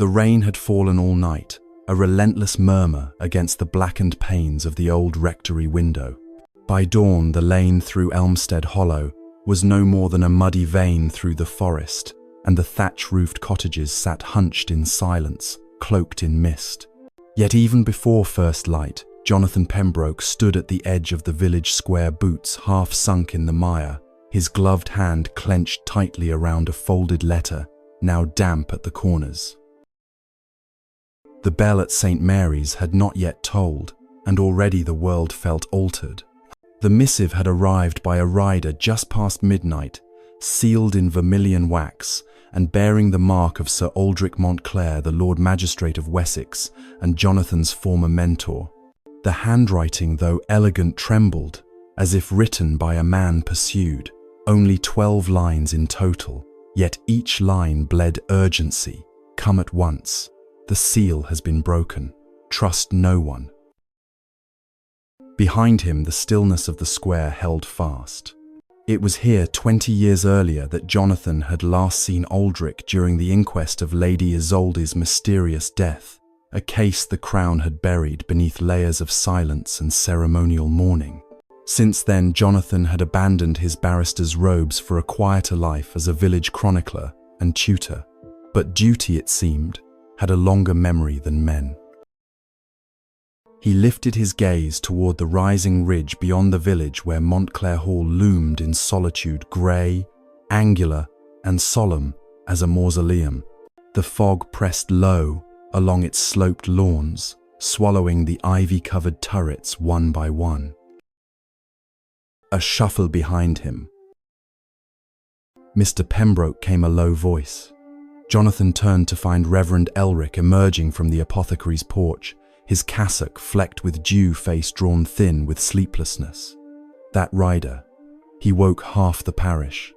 The rain had fallen all night, a relentless murmur against the blackened panes of the old rectory window. By dawn, the lane through Elmstead Hollow was no more than a muddy vein through the forest, and the thatch-roofed cottages sat hunched in silence, cloaked in mist. Yet even before first light, Jonathan Pembroke stood at the edge of the village square, boots half sunk in the mire, his gloved hand clenched tightly around a folded letter, now damp at the corners. The bell at St. Mary's had not yet tolled, and already the world felt altered. The missive had arrived by a rider just past midnight, sealed in vermilion wax, and bearing the mark of Sir Aldrich Montclair, the Lord Magistrate of Wessex, and Jonathan's former mentor. The handwriting, though elegant, trembled, as if written by a man pursued. Only 12 lines in total, yet each line bled urgency. Come at once. The seal has been broken. Trust no one. Behind him, the stillness of the square held fast. It was here 20 years earlier that Jonathan had last seen Aldrich during the inquest of Lady Isolde's mysterious death, a case the Crown had buried beneath layers of silence and ceremonial mourning. Since then, Jonathan had abandoned his barrister's robes for a quieter life as a village chronicler and tutor, but duty, it seemed, had a longer memory than men. He lifted his gaze toward the rising ridge beyond the village where Montclair Hall loomed in solitude, grey, angular, and solemn as a mausoleum. The fog pressed low along its sloped lawns, swallowing the ivy-covered turrets one by one. A shuffle behind him. Mr. Pembroke, came a low voice. Jonathan turned to find Reverend Elric emerging from the apothecary's porch, his cassock flecked with dew, face drawn thin with sleeplessness. That rider. He woke half the parish.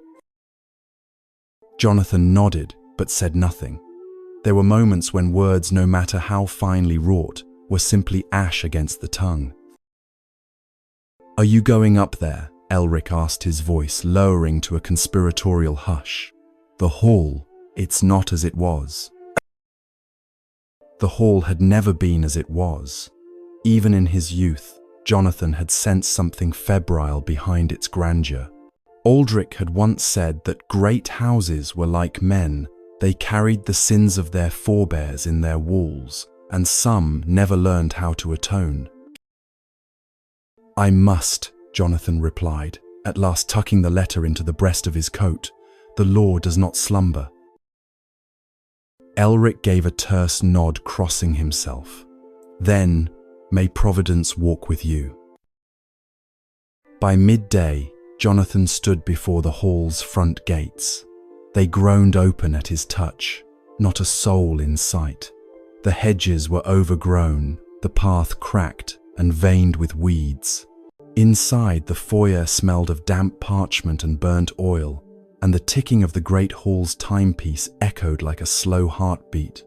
Jonathan nodded, but said nothing. There were moments when words, no matter how finely wrought, were simply ash against the tongue. "Are you going up there?" Elric asked, his voice lowering to a conspiratorial hush. "The hall, it's not as it was." The hall had never been as it was. Even in his youth, Jonathan had sensed something febrile behind its grandeur. Aldrich had once said that great houses were like men. They carried the sins of their forebears in their walls, and some never learned how to atone. "I must," Jonathan replied, at last tucking the letter into the breast of his coat. "The law does not slumber." Elric gave a terse nod, crossing himself. "Then, may Providence walk with you." By midday, Jonathan stood before the hall's front gates. They groaned open at his touch, not a soul in sight. The hedges were overgrown, the path cracked and veined with weeds. Inside, the foyer smelled of damp parchment and burnt oil, and the ticking of the great hall's timepiece echoed like a slow heartbeat.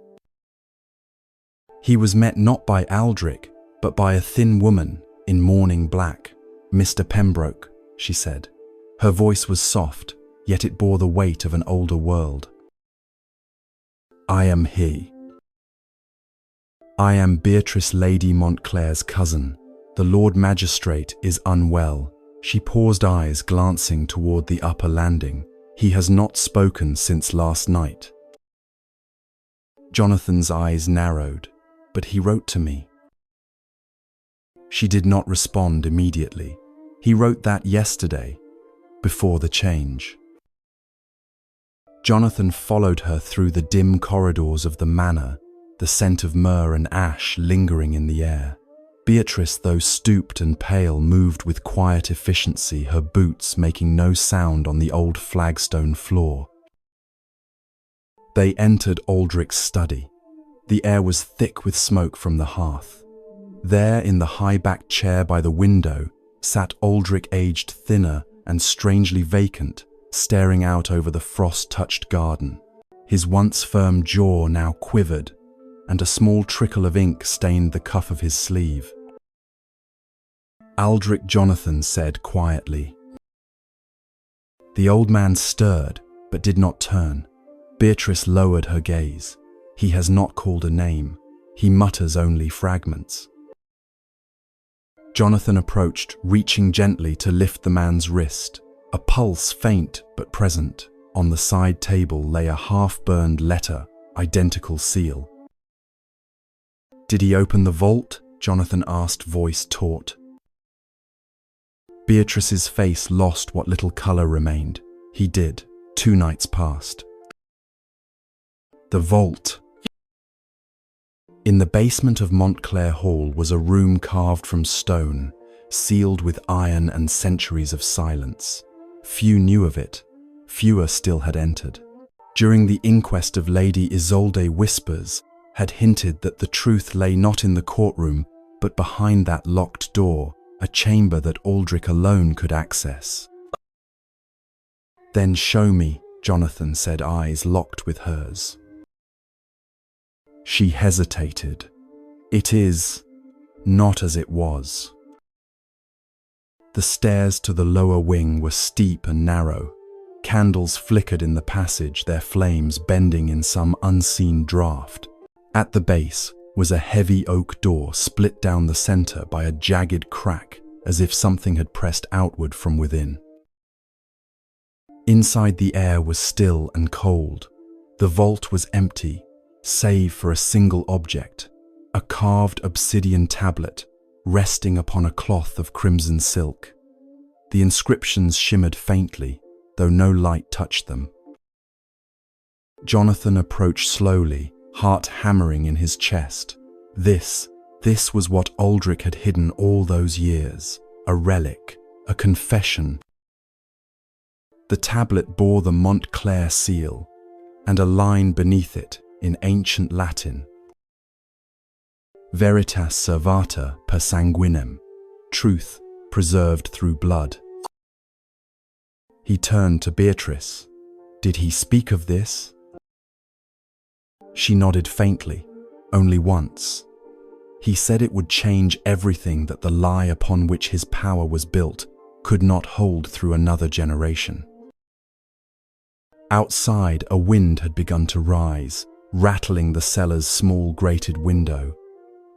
He was met not by Aldrich, but by a thin woman in mourning black. "Mr. Pembroke," she said. Her voice was soft, yet it bore the weight of an older world. "I am he. I am Beatrice, Lady Montclair's cousin. The Lord Magistrate is unwell." She paused, eyes glancing toward the upper landing. "He has not spoken since last night." Jonathan's eyes narrowed. "But he wrote to me." She did not respond immediately. "He wrote that yesterday, before the change." Jonathan followed her through the dim corridors of the manor, the scent of myrrh and ash lingering in the air. Beatrice, though stooped and pale, moved with quiet efficiency, her boots making no sound on the old flagstone floor. They entered Aldrich's study. The air was thick with smoke from the hearth. There, in the high-backed chair by the window, sat Aldrich, aged thinner and strangely vacant, staring out over the frost-touched garden. His once firm jaw now quivered, and a small trickle of ink stained the cuff of his sleeve. "Aldrich," Jonathan said quietly. The old man stirred, but did not turn. Beatrice lowered her gaze. He has not called a name. He mutters only fragments. Jonathan approached, reaching gently to lift the man's wrist. A pulse, faint but present. On the side table lay a half-burned letter, identical seal. "Did he open the vault?" Jonathan asked, voice taut. Beatrice's face lost what little color remained. He did. 2 nights past. The vault. In the basement of Montclair Hall was a room carved from stone, sealed with iron and centuries of silence. Few knew of it. Fewer still had entered. During the inquest of Lady Isolde, whispers had hinted that the truth lay not in the courtroom, but behind that locked door, a chamber that Aldrich alone could access. "Then show me," Jonathan said, eyes locked with hers. She hesitated. "It is not as it was." The stairs to the lower wing were steep and narrow. Candles flickered in the passage, their flames bending in some unseen draught. At the base was a heavy oak door split down the center by a jagged crack, as if something had pressed outward from within. Inside, the air was still and cold. The vault was empty, save for a single object, a carved obsidian tablet resting upon a cloth of crimson silk. The inscriptions shimmered faintly, though no light touched them. Jonathan approached slowly, heart hammering in his chest. This was what Aldrich had hidden all those years, a relic, a confession. The tablet bore the Montclair seal, and a line beneath it in ancient Latin: Veritas servata per sanguinem, truth preserved through blood. He turned to Beatrice. Did he speak of this? She nodded faintly, only once. He said it would change everything, that the lie upon which his power was built could not hold through another generation. Outside, a wind had begun to rise, rattling the cellar's small grated window.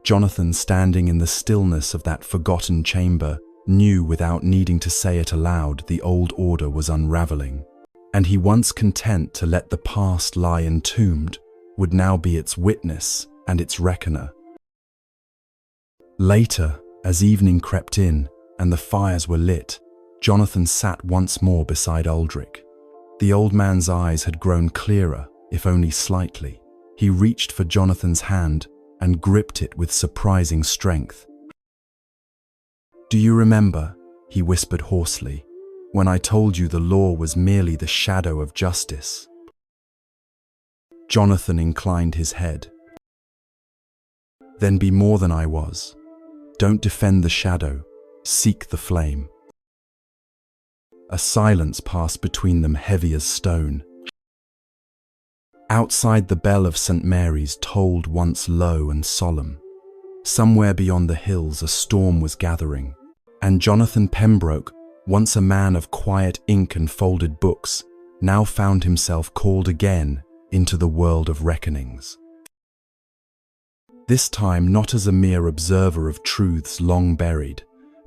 Jonathan, standing in the stillness of that forgotten chamber, knew without needing to say it aloud the old order was unraveling, and he, once content to let the past lie entombed, would now be its witness and its reckoner. Later, as evening crept in and the fires were lit, Jonathan sat once more beside Aldrich. The old man's eyes had grown clearer, if only slightly. He reached for Jonathan's hand and gripped it with surprising strength. "Do you remember," he whispered hoarsely, "when I told you the law was merely the shadow of justice?" Jonathan inclined his head. "Then be more than I was. Don't defend the shadow, seek the flame." A silence passed between them, heavy as stone. Outside, the bell of St. Mary's tolled once low and solemn. Somewhere beyond the hills a storm was gathering, and Jonathan Pembroke, once a man of quiet ink and folded books, now found himself called again into the world of reckonings. This time not as a mere observer of truths long buried,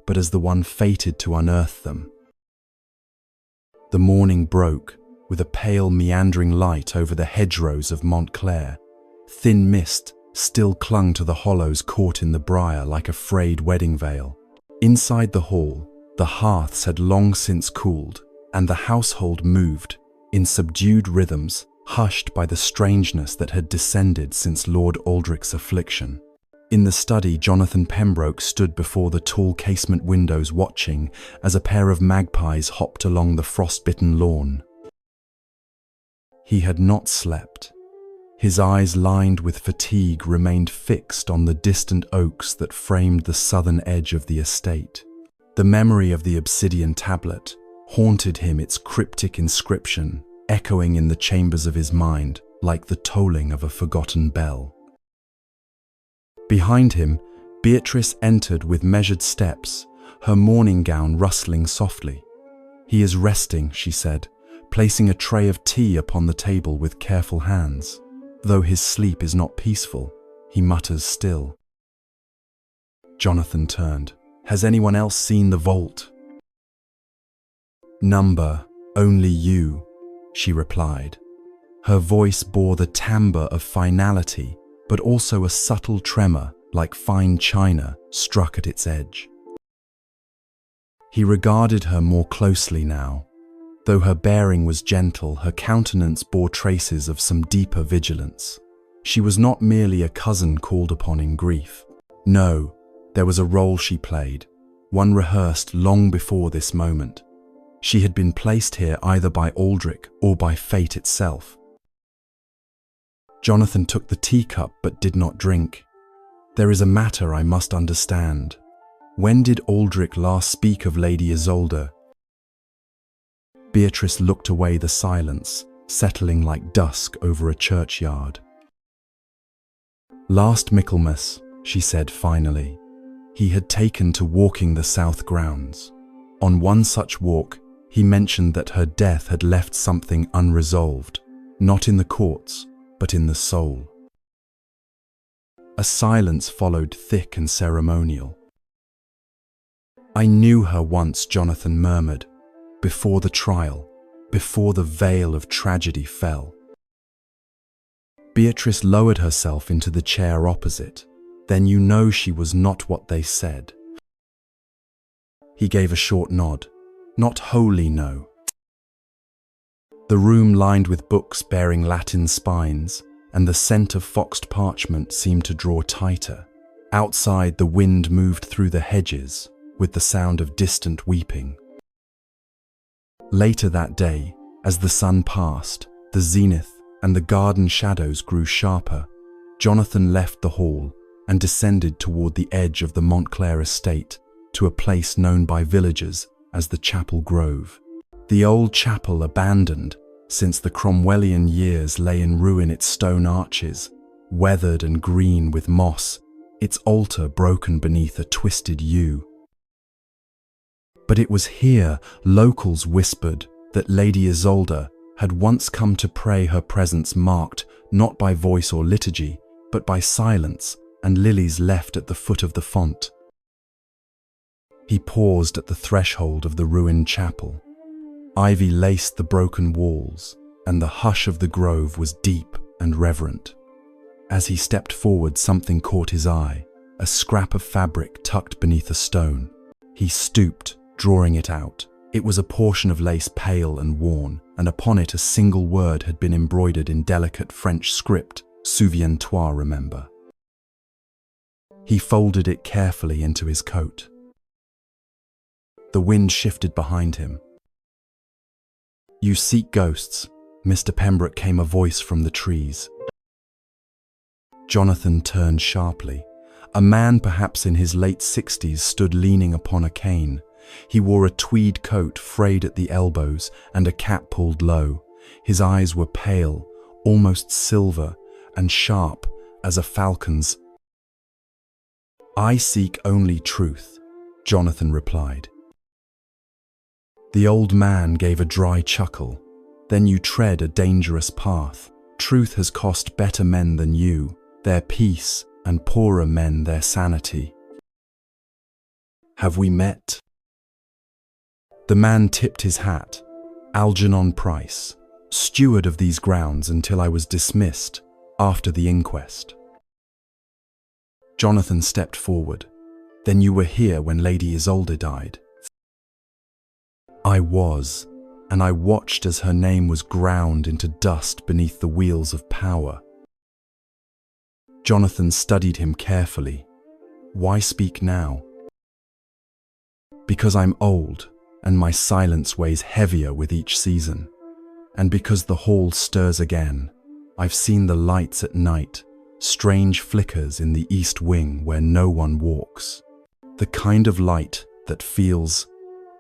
but as the one fated to unearth them. The morning broke, with a pale meandering light over the hedgerows of Montclair. Thin mist still clung to the hollows caught in the briar like a frayed wedding veil. Inside the hall, the hearths had long since cooled, and the household moved, in subdued rhythms, hushed by the strangeness that had descended since Lord Aldrich's affliction. In the study, Jonathan Pembroke stood before the tall casement windows, watching as a pair of magpies hopped along the frost-bitten lawn. He had not slept. His eyes, lined with fatigue, remained fixed on the distant oaks that framed the southern edge of the estate. The memory of the obsidian tablet haunted him, its cryptic inscription echoing in the chambers of his mind like the tolling of a forgotten bell. Behind him, Beatrice entered with measured steps, her morning gown rustling softly. "He is resting," she said, placing a tray of tea upon the table with careful hands. Though his sleep is not peaceful, he mutters still. Jonathan turned. Has anyone else seen the vault? Number, only you, she replied. Her voice bore the timbre of finality, but also a subtle tremor like fine china struck at its edge. He regarded her more closely now. Though her bearing was gentle, her countenance bore traces of some deeper vigilance. She was not merely a cousin called upon in grief. No, there was a role she played, one rehearsed long before this moment. She had been placed here either by Aldrich or by fate itself. Jonathan took the teacup but did not drink. There is a matter I must understand. When did Aldrich last speak of Lady Isolde? Beatrice looked away the silence, settling like dusk over a churchyard. Last Michaelmas, she said finally. He had taken to walking the south grounds. On one such walk, he mentioned that her death had left something unresolved, not in the courts, but in the soul. A silence followed, thick and ceremonial. I knew her once, Jonathan murmured, before the trial, before the veil of tragedy fell. Beatrice lowered herself into the chair opposite. Then you know she was not what they said. He gave a short nod. Not wholly no. The room lined with books bearing Latin spines, and the scent of foxed parchment seemed to draw tighter. Outside, the wind moved through the hedges, with the sound of distant weeping. Later that day, as the sun passed, the zenith and the garden shadows grew sharper, Jonathan left the hall and descended toward the edge of the Montclair estate to a place known by villagers as the Chapel Grove. The old chapel, abandoned since the Cromwellian years, lay in ruin, its stone arches, weathered and green with moss, its altar broken beneath a twisted yew. But it was here, locals whispered, that Lady Isolde had once come to pray, her presence marked not by voice or liturgy, but by silence and lilies left at the foot of the font. He paused at the threshold of the ruined chapel. Ivy laced the broken walls, and the hush of the grove was deep and reverent. As he stepped forward, something caught his eye, a scrap of fabric tucked beneath a stone. He stooped, drawing it out. It was a portion of lace, pale and worn, and upon it a single word had been embroidered in delicate French script, Souviens-toi, remember. He folded it carefully into his coat. The wind shifted behind him. You seek ghosts, Mr. Pembroke, came a voice from the trees. Jonathan turned sharply. A man, perhaps in his late 60s, stood leaning upon a cane. He wore a tweed coat frayed at the elbows and a cap pulled low. His eyes were pale, almost silver, and sharp as a falcon's. I seek only truth, Jonathan replied. The old man gave a dry chuckle. Then you tread a dangerous path. Truth has cost better men than you their peace, and poorer men their sanity. Have we met? The man tipped his hat. Algernon Price, steward of these grounds until I was dismissed after the inquest. Jonathan stepped forward. Then you were here when Lady Isolde died. I was, and I watched as her name was ground into dust beneath the wheels of power. Jonathan studied him carefully. Why speak now? Because I'm old, and my silence weighs heavier with each season. And because the hall stirs again. I've seen the lights at night, strange flickers in the east wing where no one walks. The kind of light that feels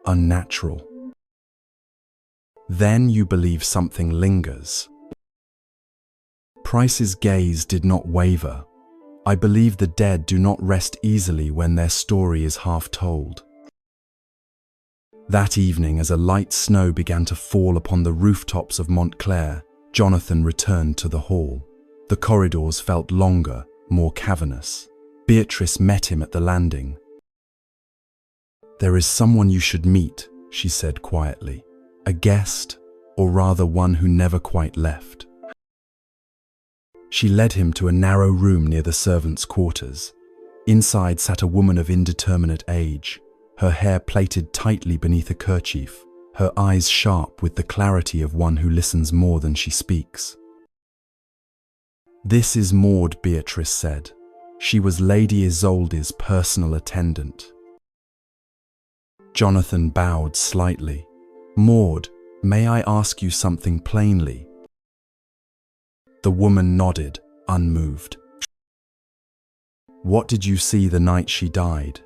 unnatural. Then you believe something lingers. Price's gaze did not waver. I believe the dead do not rest easily when their story is half told. That evening, as a light snow began to fall upon the rooftops of Montclair, Jonathan returned to the hall. The corridors felt longer, more cavernous. Beatrice met him at the landing. "There is someone you should meet," she said quietly. "A guest, or rather one who never quite left." She led him to a narrow room near the servants' quarters. Inside sat a woman of indeterminate age, her hair plaited tightly beneath a kerchief, her eyes sharp with the clarity of one who listens more than she speaks. "This is Maud," Beatrice said. She was Lady Isolde's personal attendant. Jonathan bowed slightly. "Maud, may I ask you something plainly?" The woman nodded, unmoved. "What did you see the night she died?"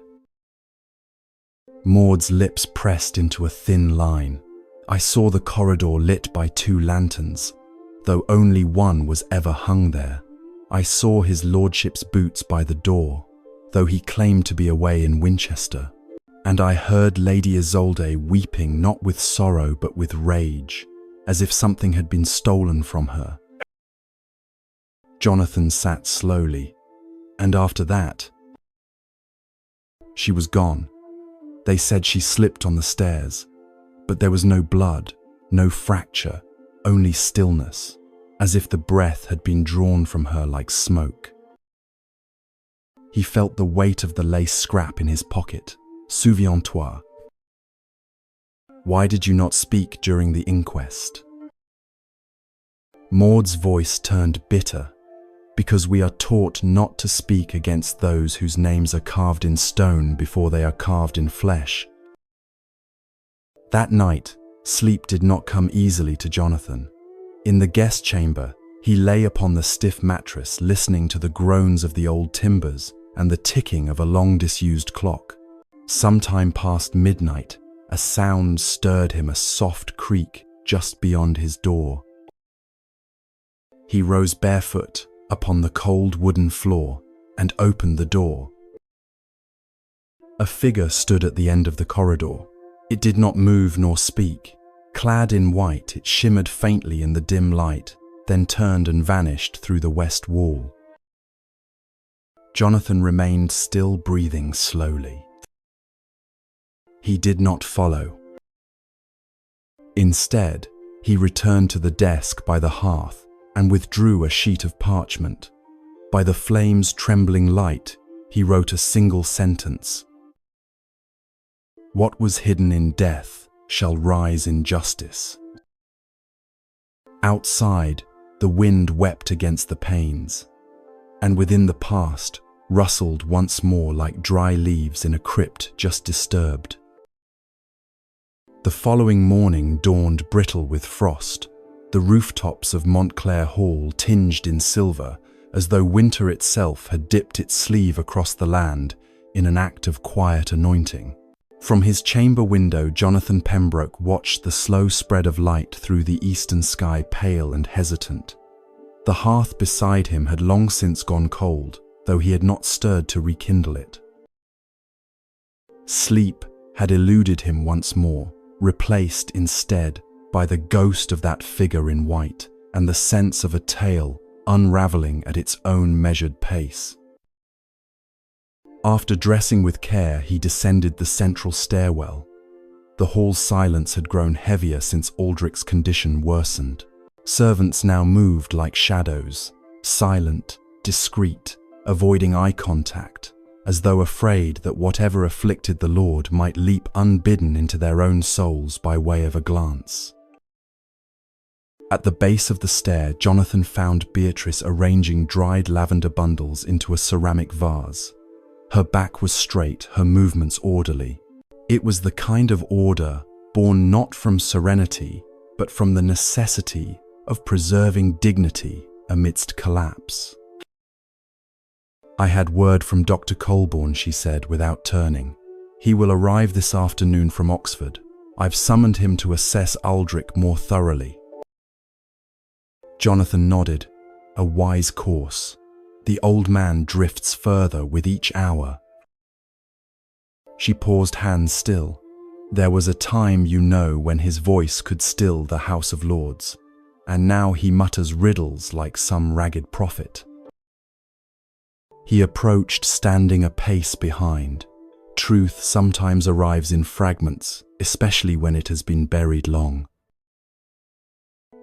Maud's lips pressed into a thin line. "I saw the corridor lit by 2 lanterns, though only one was ever hung there. I saw his lordship's boots by the door, though he claimed to be away in Winchester. And I heard Lady Isolde weeping not with sorrow but with rage, as if something had been stolen from her." Jonathan sat slowly. "And after that?" "She was gone. They said she slipped on the stairs, but there was no blood, no fracture, only stillness, as if the breath had been drawn from her like smoke." He felt the weight of the lace scrap in his pocket. "Souviens-toi. Why did you not speak during the inquest?" Maud's voice turned bitter. "Because we are taught not to speak against those whose names are carved in stone before they are carved in flesh." That night, sleep did not come easily to Jonathan. In the guest chamber, he lay upon the stiff mattress listening to the groans of the old timbers and the ticking of a long-disused clock. Sometime past midnight, a sound stirred him, a soft creak just beyond his door. He rose barefoot upon the cold wooden floor and opened the door. A figure stood at the end of the corridor. It did not move nor speak. Clad in white, it shimmered faintly in the dim light, then turned and vanished through the west wall. Jonathan remained still, breathing slowly. He did not follow. Instead, he returned to the desk by the hearth and withdrew a sheet of parchment. By the flame's trembling light, he wrote a single sentence. "What was hidden in death shall rise in justice." Outside, the wind wept against the panes, and within the past rustled once more like dry leaves in a crypt just disturbed. The following morning dawned brittle with frost, the rooftops of Montclair Hall tinged in silver, as though winter itself had dipped its sleeve across the land in an act of quiet anointing. From his chamber window, Jonathan Pembroke watched the slow spread of light through the eastern sky, pale and hesitant. The hearth beside him had long since gone cold, though he had not stirred to rekindle it. Sleep had eluded him once more, replaced instead by the ghost of that figure in white and the sense of a tale unraveling at its own measured pace. After dressing with care, he descended the central stairwell. The hall's silence had grown heavier since Aldrich's condition worsened. Servants now moved like shadows, silent, discreet, avoiding eye contact, as though afraid that whatever afflicted the Lord might leap unbidden into their own souls by way of a glance. At the base of the stair, Jonathan found Beatrice arranging dried lavender bundles into a ceramic vase. Her back was straight, her movements orderly. It was the kind of order born not from serenity, but from the necessity of preserving dignity amidst collapse. "I had word from Dr. Colborne," she said without turning. "He will arrive this afternoon from Oxford. I've summoned him to assess Aldrich more thoroughly." Jonathan nodded. A wise course. The old man drifts further with each hour. She paused, hands still. There was a time, you know, when his voice could still the House of Lords. and now he mutters riddles like some ragged prophet. He approached, standing a pace behind. Truth sometimes arrives in fragments, especially when it has been buried long.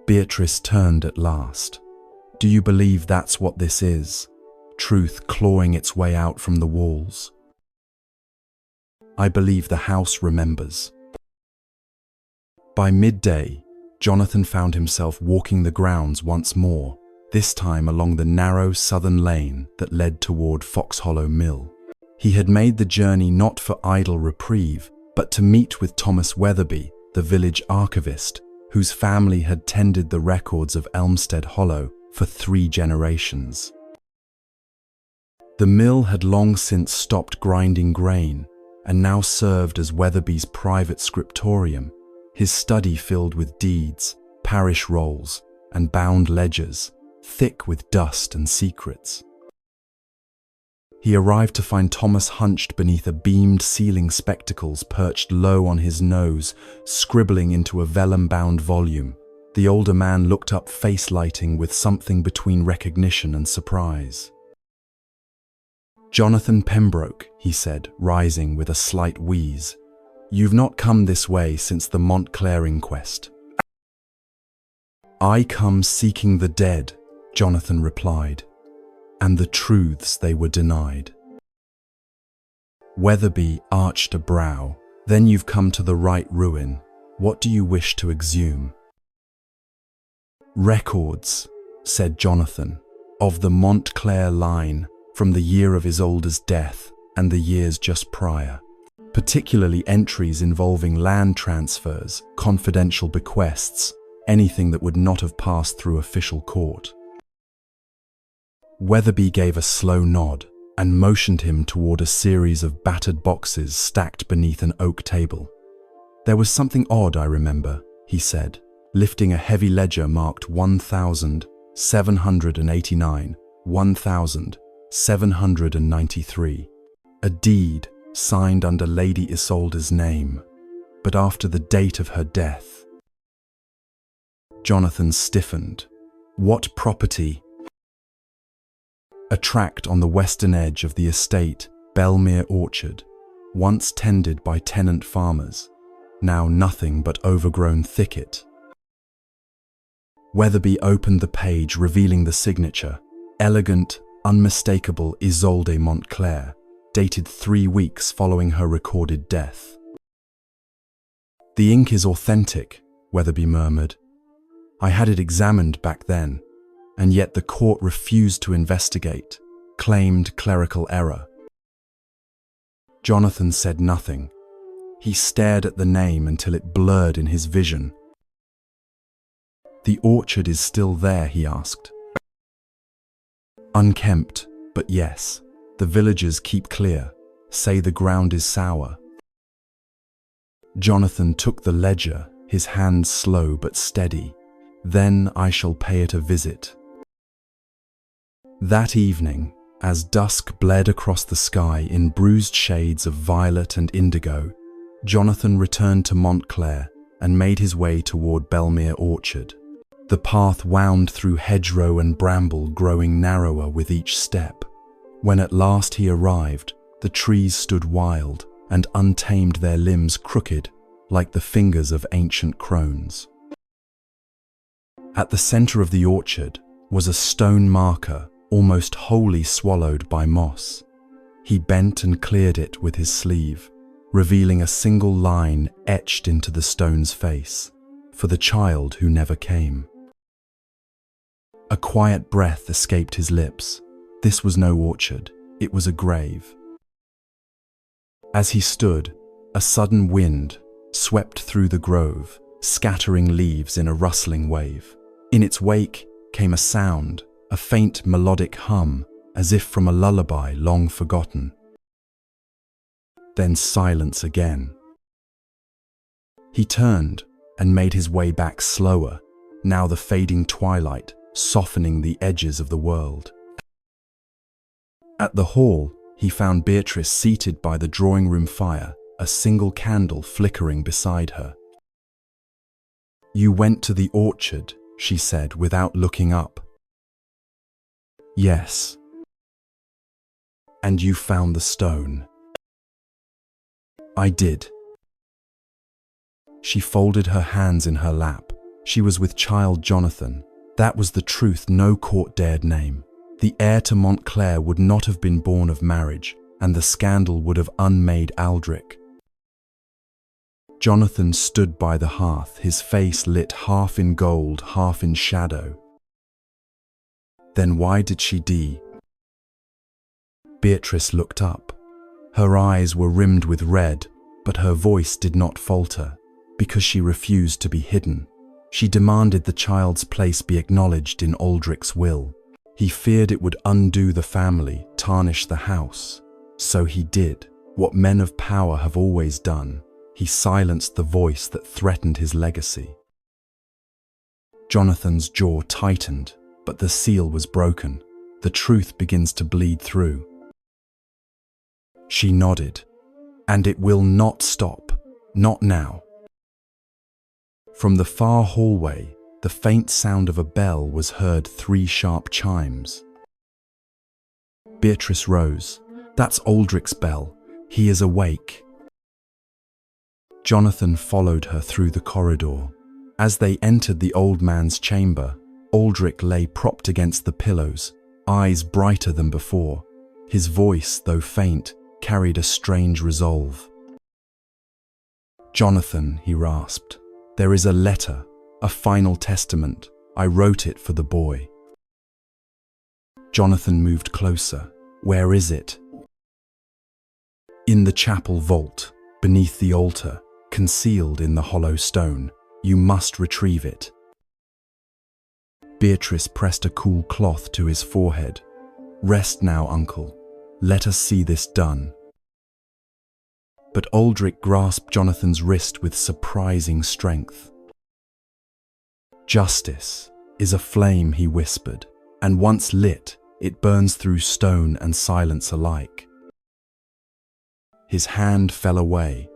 Beatrice turned at last. Do you believe that's what this is? Truth clawing its way out from the walls? I believe the house remembers. By midday, Jonathan found himself walking the grounds once more, this time along the narrow southern lane that led toward Foxhollow Mill. He had made the journey not for idle reprieve, but to meet with Thomas Weatherby, the village archivist, whose family had tended the records of Elmstead Hollow for 3 generations. The mill had long since stopped grinding grain and now served as Weatherby's private scriptorium, his study filled with deeds, parish rolls, and bound ledgers, thick with dust and secrets. He arrived to find Thomas hunched beneath a beamed ceiling spectacles perched low on his nose, scribbling into a vellum-bound volume. The older man looked up, face lighting with something between recognition and surprise. Jonathan Pembroke, he said, rising with a slight wheeze. You've not come this way since the Montclair inquest. I come seeking the dead, Jonathan replied, and the truths they were denied. Weatherby arched a brow. Then you've come to the right ruin. What do you wish to exhume? Records, said Jonathan, of the Montclair line, from the year of Isolde's death and the years just prior, particularly entries involving land transfers, confidential bequests, anything that would not have passed through official court. Weatherby gave a slow nod and motioned him toward a series of battered boxes stacked beneath an oak table. There was something odd, I remember, he said, lifting a heavy ledger marked 1,789, 1,793. A deed signed under Lady Isolde's name, but after the date of her death. Jonathan stiffened. What property? A tract on the western edge of the estate, Belmere Orchard, once tended by tenant farmers, now nothing but overgrown thicket. Weatherby opened the page, revealing the signature, elegant, unmistakable Isolde Montclair, dated 3 weeks following her recorded death. The ink is authentic, Weatherby murmured. I had it examined back then, and yet the court refused to investigate, claimed clerical error. Jonathan said nothing. He stared at the name until it blurred in his vision. The orchard is still there, he asked. Unkempt, but yes. The villagers keep clear, say the ground is sour. Jonathan took the ledger, his hands slow but steady. Then I shall pay it a visit. That evening, as dusk bled across the sky in bruised shades of violet and indigo, Jonathan returned to Montclair and made his way toward Belmere Orchard. The path wound through hedgerow and bramble, growing narrower with each step. When at last he arrived, the trees stood wild and untamed, their limbs crooked like the fingers of ancient crones. At the center of the orchard was a stone marker almost wholly swallowed by moss. He bent and cleared it with his sleeve, revealing a single line etched into the stone's face, for the child who never came. A quiet breath escaped his lips. This was no orchard, it was a grave. As he stood, a sudden wind swept through the grove, scattering leaves in a rustling wave. In its wake came a sound, a faint melodic hum, as if from a lullaby long forgotten. Then silence again. He turned and made his way back slower, now the fading twilight softening the edges of the world. At the hall, he found Beatrice seated by the drawing-room fire, a single candle flickering beside her. You went to the orchard, she said without looking up. Yes. And you found the stone? I did. She folded her hands in her lap. She was with child Jonathan. That was the truth no court dared name. The heir to Montclair would not have been born of marriage, and the scandal would have unmade Aldrich. Jonathan stood by the hearth, his face lit half in gold, half in shadow. Then why did she die? Beatrice looked up. Her eyes were rimmed with red, but her voice did not falter, because she refused to be hidden. She demanded the child's place be acknowledged in Aldrich's will. He feared it would undo the family, tarnish the house. So he did what men of power have always done. He silenced the voice that threatened his legacy. Jonathan's jaw tightened, but the seal was broken. The truth begins to bleed through. She nodded. And it will not stop. Not now. From the far hallway, the faint sound of a bell was heard, 3 sharp chimes. Beatrice rose. That's Aldrich's bell. He is awake. Jonathan followed her through the corridor. As they entered the old man's chamber, Aldrich lay propped against the pillows, eyes brighter than before. His voice, though faint, carried a strange resolve. Jonathan, he rasped, there is a letter, a final testament. I wrote it for the boy. Jonathan moved closer. Where is it? In the chapel vault, beneath the altar, concealed in the hollow stone. You must retrieve it. Beatrice pressed a cool cloth to his forehead. Rest now, uncle. Let us see this done. But Aldrich grasped Jonathan's wrist with surprising strength. Justice is a flame, he whispered, and once lit, it burns through stone and silence alike. His hand fell away.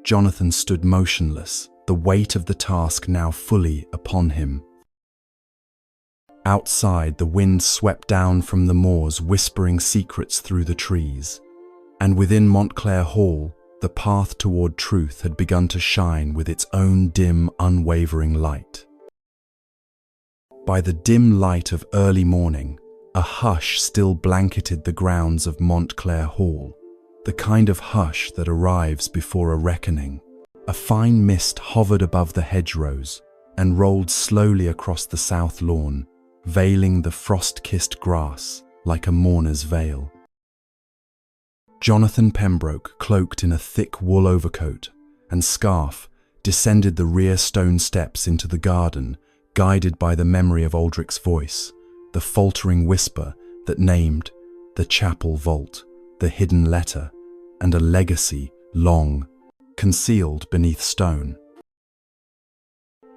Jonathan stood motionless, the weight of the task now fully upon him. Outside, the wind swept down from the moors, whispering secrets through the trees. And within Montclair Hall, the path toward truth had begun to shine with its own dim, unwavering light. By the dim light of early morning, a hush still blanketed the grounds of Montclair Hall, the kind of hush that arrives before a reckoning. A fine mist hovered above the hedgerows and rolled slowly across the south lawn, veiling the frost-kissed grass like a mourner's veil. Jonathan Pembroke, cloaked in a thick wool overcoat and scarf, descended the rear stone steps into the garden, guided by the memory of Aldrich's voice, the faltering whisper that named the chapel vault, the hidden letter, and a legacy long, concealed beneath stone.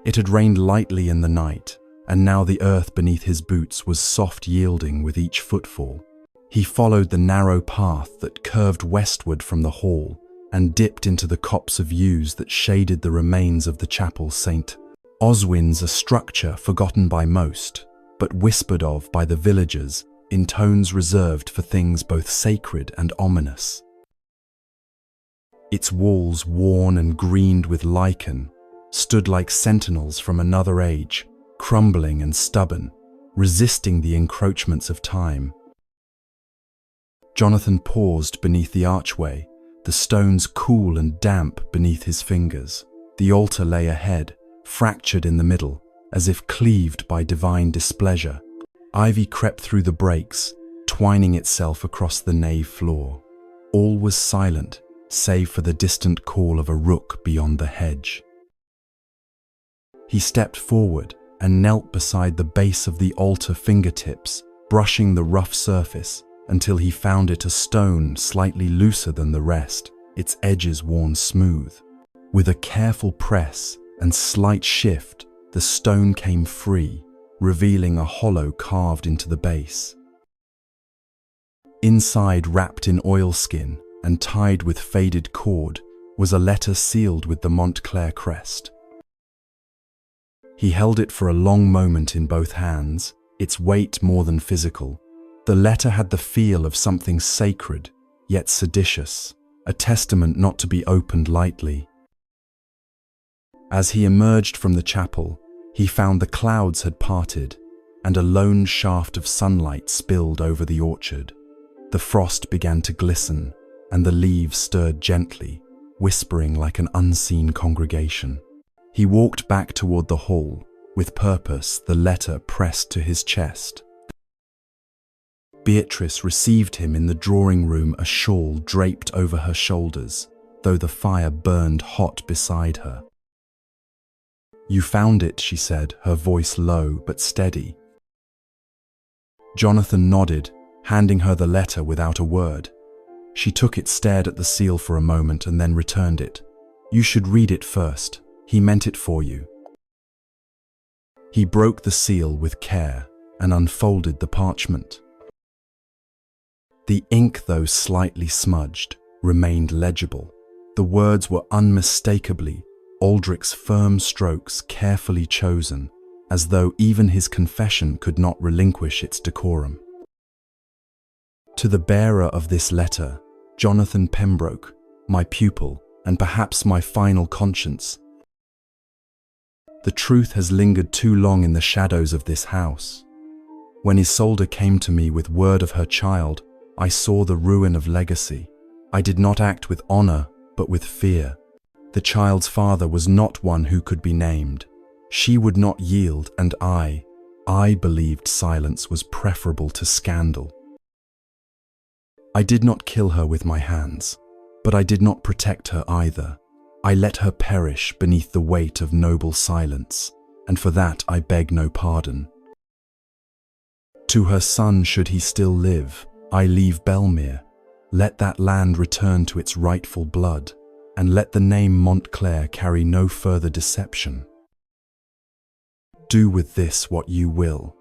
It had rained lightly in the night, and now the earth beneath his boots was soft, yielding with each footfall. He followed the narrow path that curved westward from the hall and dipped into the copse of yews that shaded the remains of the chapel St. Oswin's, a structure forgotten by most, but whispered of by the villagers in tones reserved for things both sacred and ominous. Its walls, worn and greened with lichen, stood like sentinels from another age, crumbling and stubborn, resisting the encroachments of time. Jonathan paused beneath the archway, the stones cool and damp beneath his fingers. The altar lay ahead, fractured in the middle, as if cleaved by divine displeasure. Ivy crept through the breaks, twining itself across the nave floor. All was silent, save for the distant call of a rook beyond the hedge. He stepped forward and knelt beside the base of the altar, fingertips brushing the rough surface until he found it a stone slightly looser than the rest, its edges worn smooth. With a careful press and slight shift, the stone came free, revealing a hollow carved into the base. Inside, wrapped in oilskin and tied with faded cord, was a letter sealed with the Montclair crest. He held it for a long moment in both hands, its weight more than physical. The letter had the feel of something sacred, yet seditious, a testament not to be opened lightly. As he emerged from the chapel, he found the clouds had parted, and a lone shaft of sunlight spilled over the orchard. The frost began to glisten, and the leaves stirred gently, whispering like an unseen congregation. He walked back toward the hall, with purpose, the letter pressed to his chest. Beatrice received him in the drawing room, a shawl draped over her shoulders, though the fire burned hot beside her. "You found it," she said, her voice low but steady. Jonathan nodded, handing her the letter without a word. She took it, stared at the seal for a moment, and then returned it. "You should read it first. He meant it for you." He broke the seal with care and unfolded the parchment. The ink, though slightly smudged, remained legible. The words were unmistakably Aldrich's firm strokes, carefully chosen, as though even his confession could not relinquish its decorum. "To the bearer of this letter, Jonathan Pembroke, my pupil, and perhaps my final conscience. The truth has lingered too long in the shadows of this house. When Isolde came to me with word of her child, I saw the ruin of legacy. I did not act with honor, but with fear. The child's father was not one who could be named. She would not yield, and I believed silence was preferable to scandal. I did not kill her with my hands, but I did not protect her either. I let her perish beneath the weight of noble silence, and for that I beg no pardon. To her son, should he still live, I leave Belmere. Let that land return to its rightful blood, and let the name Montclair carry no further deception. Do with this what you will.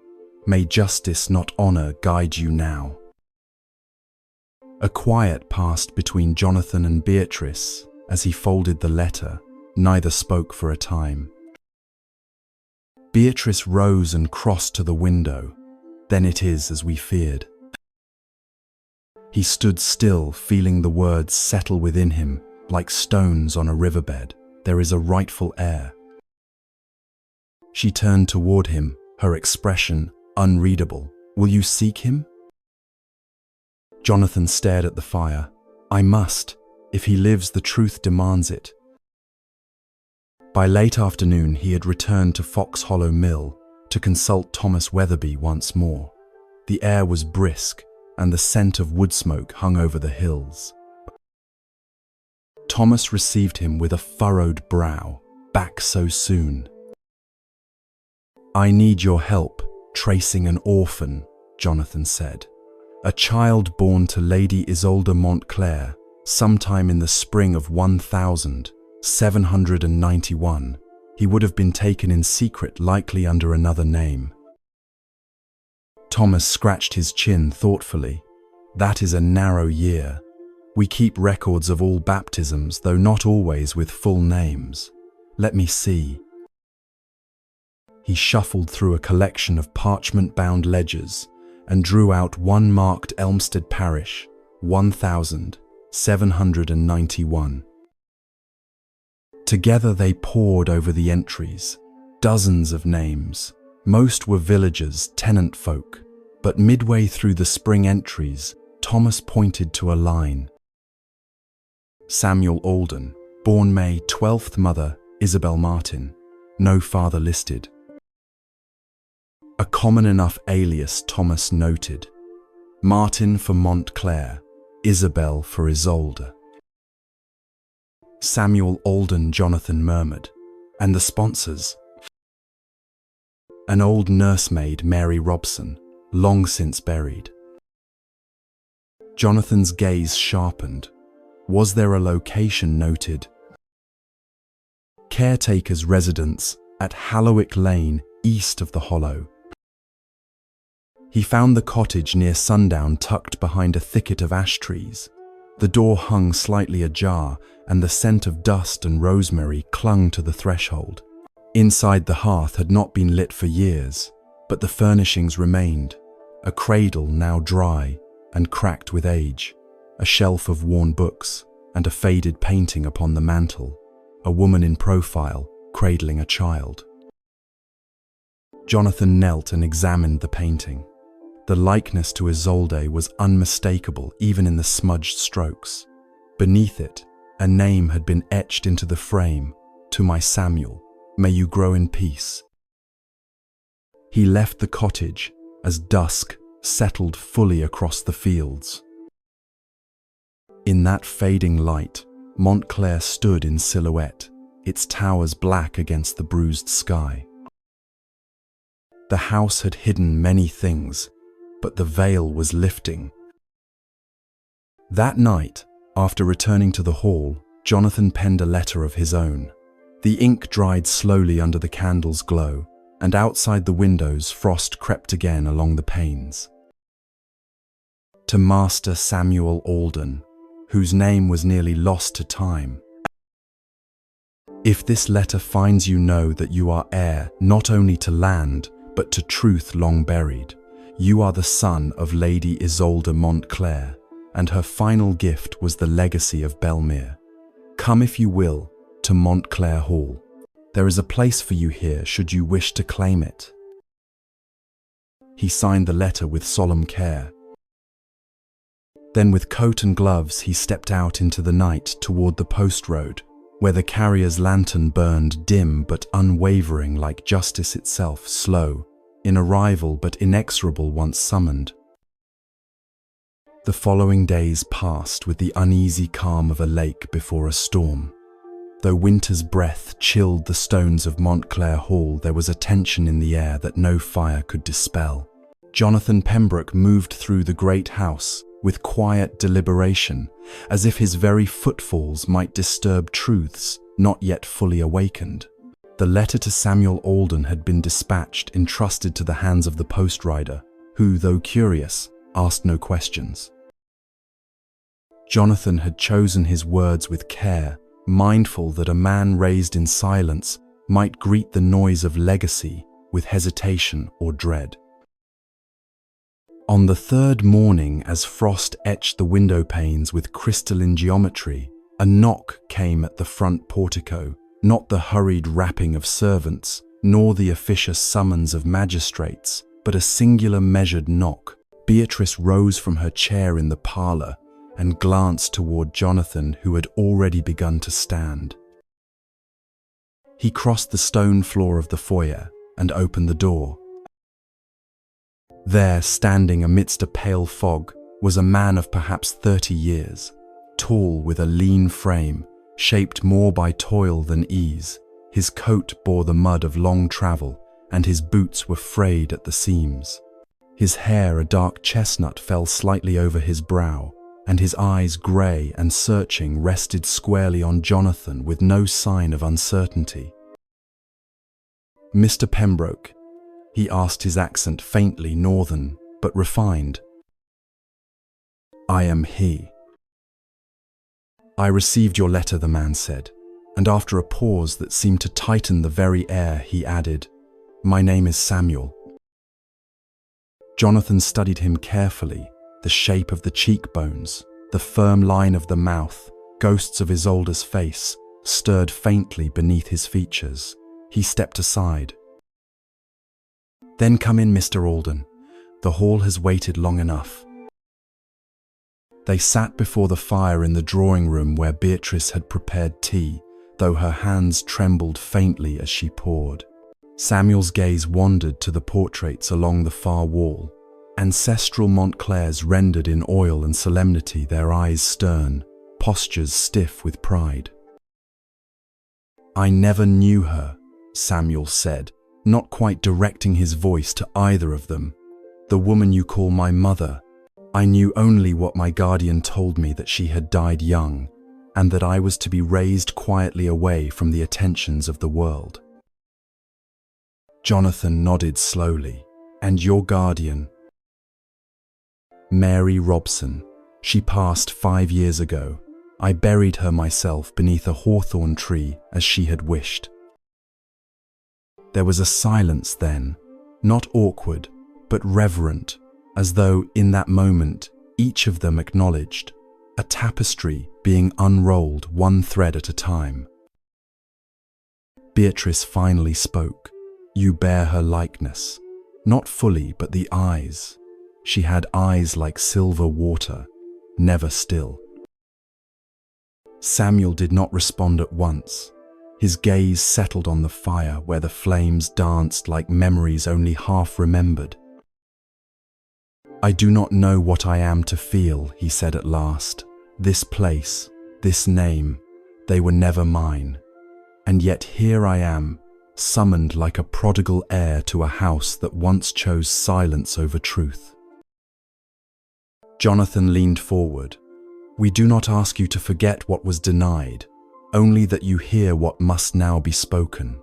May justice, not honor, guide you now." A quiet passed between Jonathan and Beatrice as he folded the letter. Neither spoke for a time. Beatrice rose and crossed to the window. "Then it is as we feared." He stood still, feeling the words settle within him, like stones on a riverbed. "There is a rightful heir." She turned toward him, her expression unreadable. "Will you seek him?" Jonathan stared at the fire. "I must. If he lives, the truth demands it." By late afternoon, he had returned to Fox Hollow Mill to consult Thomas Weatherby once more. The air was brisk, and the scent of wood smoke hung over the hills. Thomas received him with a furrowed brow. "Back so soon?" "I need your help tracing an orphan," Jonathan said. "A child born to Lady Isolde Montclair sometime in the spring of 1791. He would have been taken in secret, likely under another name." Thomas scratched his chin thoughtfully. "That is a narrow year. We keep records of all baptisms, though not always with full names. Let me see." He shuffled through a collection of parchment-bound ledgers and drew out one marked Elmstead Parish, 1791. Together they pored over the entries, dozens of names. Most were villagers, tenant folk, but midway through the spring entries, Thomas pointed to a line. Samuel Alden, born May 12th, mother Isabel Martin, no father listed. A common enough alias, Thomas noted. Martin for Montclair, Isabel for Isolde. Samuel Alden, Jonathan murmured. And the sponsors? An old nursemaid, Mary Robson, long since buried. Jonathan's gaze sharpened. Was there a location noted? Caretaker's residence at Hallowick Lane, east of the Hollow. He found the cottage near sundown, tucked behind a thicket of ash trees. The door hung slightly ajar, and the scent of dust and rosemary clung to the threshold. Inside the hearth had not been lit for years, but the furnishings remained. A cradle now dry and cracked with age, a shelf of worn books, and a faded painting upon the mantel, a woman in profile cradling a child. Jonathan knelt and examined the painting. The likeness to Isolde was unmistakable even in the smudged strokes. Beneath it, a name had been etched into the frame: "To my Samuel, may you grow in peace." He left the cottage as dusk settled fully across the fields. In that fading light, Montclair stood in silhouette, its towers black against the bruised sky. The house had hidden many things, but the veil was lifting. That night, after returning to the hall, Jonathan penned a letter of his own. The ink dried slowly under the candle's glow, and outside the windows frost crept again along the panes. To Master Samuel Alden, whose name was nearly lost to time. If this letter finds you, know that you are heir not only to land, but to truth long buried. You are the son of Lady Isolde Montclair, and her final gift was the legacy of Belmere. Come if you will to Montclair Hall. There is a place for you here should you wish to claim it. He signed the letter with solemn care. Then with coat and gloves he stepped out into the night toward the post road, where the carrier's lantern burned dim but unwavering like justice itself, slow in arrival but inexorable once summoned. The following days passed with the uneasy calm of a lake before a storm. Though winter's breath chilled the stones of Montclair Hall, there was a tension in the air that no fire could dispel. Jonathan Pembroke moved through the great house with quiet deliberation, as if his very footfalls might disturb truths not yet fully awakened. The letter to Samuel Alden had been dispatched, entrusted to the hands of the post rider, who, though curious, asked no questions. Jonathan had chosen his words with care, mindful that a man raised in silence might greet the noise of legacy with hesitation or dread. On the third morning, as frost etched the window panes with crystalline geometry, a knock came at the front portico, not the hurried rapping of servants, nor the officious summons of magistrates, but a singular measured knock. Beatrice rose from her chair in the parlour and glanced toward Jonathan, who had already begun to stand. He crossed the stone floor of the foyer and opened the door. There, standing amidst a pale fog, was a man of perhaps 30 years, tall with a lean frame, shaped more by toil than ease. His coat bore the mud of long travel, and his boots were frayed at the seams. His hair, a dark chestnut, fell slightly over his brow, and his eyes, grey and searching, rested squarely on Jonathan with no sign of uncertainty. "Mr. Pembroke?" he asked, his accent faintly northern, but refined. "I am he." "I received your letter," the man said, and after a pause that seemed to tighten the very air, he added, "My name is Samuel." Jonathan studied him carefully, the shape of the cheekbones, the firm line of the mouth, ghosts of Isolde's face, stirred faintly beneath his features. He stepped aside. "Then come in, Mr. Alden. The hall has waited long enough." They sat before the fire in the drawing room where Beatrice had prepared tea, though her hands trembled faintly as she poured. Samuel's gaze wandered to the portraits along the far wall, ancestral Montclairs rendered in oil and solemnity, their eyes stern, postures stiff with pride. "I never knew her," Samuel said, not quite directing his voice to either of them. "The woman you call my mother. I knew only what my guardian told me, that she had died young, and that I was to be raised quietly away from the attentions of the world." Jonathan nodded slowly. "And your guardian?" "Mary Robson. She passed 5 years ago. I buried her myself beneath a hawthorn tree as she had wished." There was a silence then, not awkward, but reverent, as though in that moment each of them acknowledged a tapestry being unrolled one thread at a time. Beatrice finally spoke. "You bear her likeness. Not fully, but the eyes. She had eyes like silver water, never still." Samuel did not respond at once. His gaze settled on the fire where the flames danced like memories only half remembered. "I do not know what I am to feel," he said at last. "This place, this name, they were never mine. And yet here I am, summoned like a prodigal heir to a house that once chose silence over truth." Jonathan leaned forward. "We do not ask you to forget what was denied, only that you hear what must now be spoken."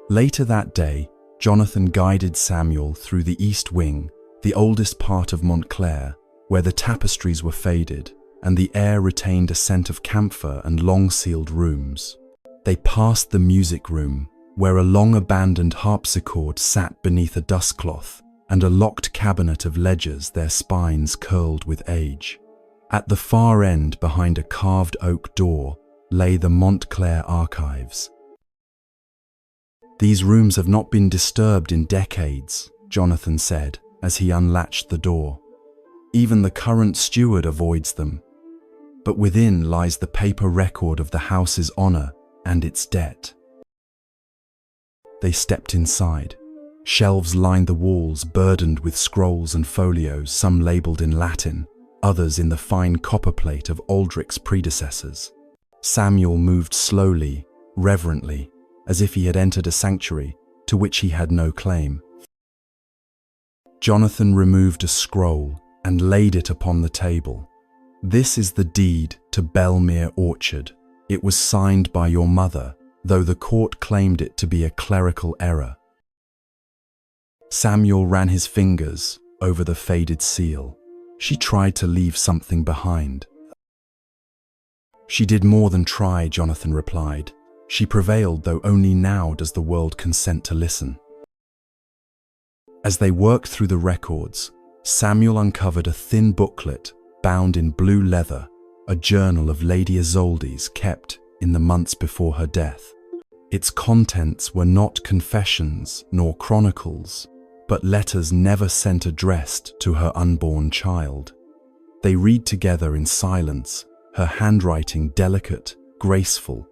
Later that day, Jonathan guided Samuel through the East Wing, the oldest part of Montclair, where the tapestries were faded and the air retained a scent of camphor and long-sealed rooms. They passed the music room, where a long-abandoned harpsichord sat beneath a dustcloth, and a locked cabinet of ledgers, their spines curled with age. At the far end, behind a carved oak door, lay the Montclair archives. "These rooms have not been disturbed in decades," Jonathan said as he unlatched the door. "Even the current steward avoids them. But within lies the paper record of the house's honor and its debt." They stepped inside. Shelves lined the walls, burdened with scrolls and folios, some labeled in Latin, others in the fine copperplate of Aldrich's predecessors. Samuel moved slowly, reverently, as if he had entered a sanctuary to which he had no claim. Jonathan removed a scroll and laid it upon the table. "This is the deed to Belmere Orchard. It was signed by your mother, though the court claimed it to be a clerical error." Samuel ran his fingers over the faded seal. "She tried to leave something behind." "She did more than try," Jonathan replied. "She prevailed, though only now does the world consent to listen." As they worked through the records, Samuel uncovered a thin booklet bound in blue leather, a journal of Lady Isolde's kept in the months before her death. Its contents were not confessions nor chronicles, but letters never sent addressed to her unborn child. They read together in silence, her handwriting delicate, graceful.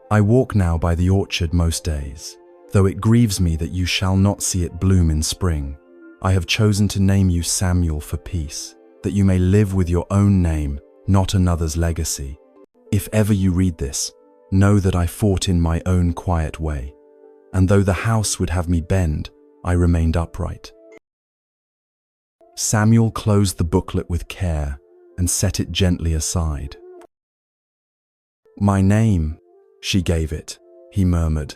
"I walk now by the orchard most days, though it grieves me that you shall not see it bloom in spring. I have chosen to name you Samuel for peace, that you may live with your own name, not another's legacy. If ever you read this, know that I fought in my own quiet way, and though the house would have me bend, I remained upright." Samuel closed the booklet with care and set it gently aside. "My name," she gave it, he murmured.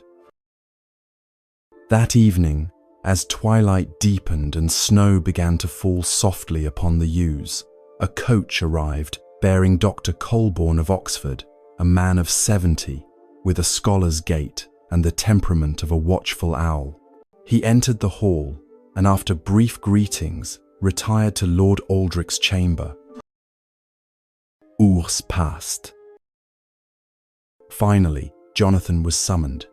That evening, as twilight deepened and snow began to fall softly upon the yews, a coach arrived bearing Dr. Colborne of Oxford, a man of 70, with a scholar's gait and the temperament of a watchful owl. He entered the hall and, after brief greetings, retired to Lord Aldrich's chamber. Hours passed. Finally, Jonathan was summoned.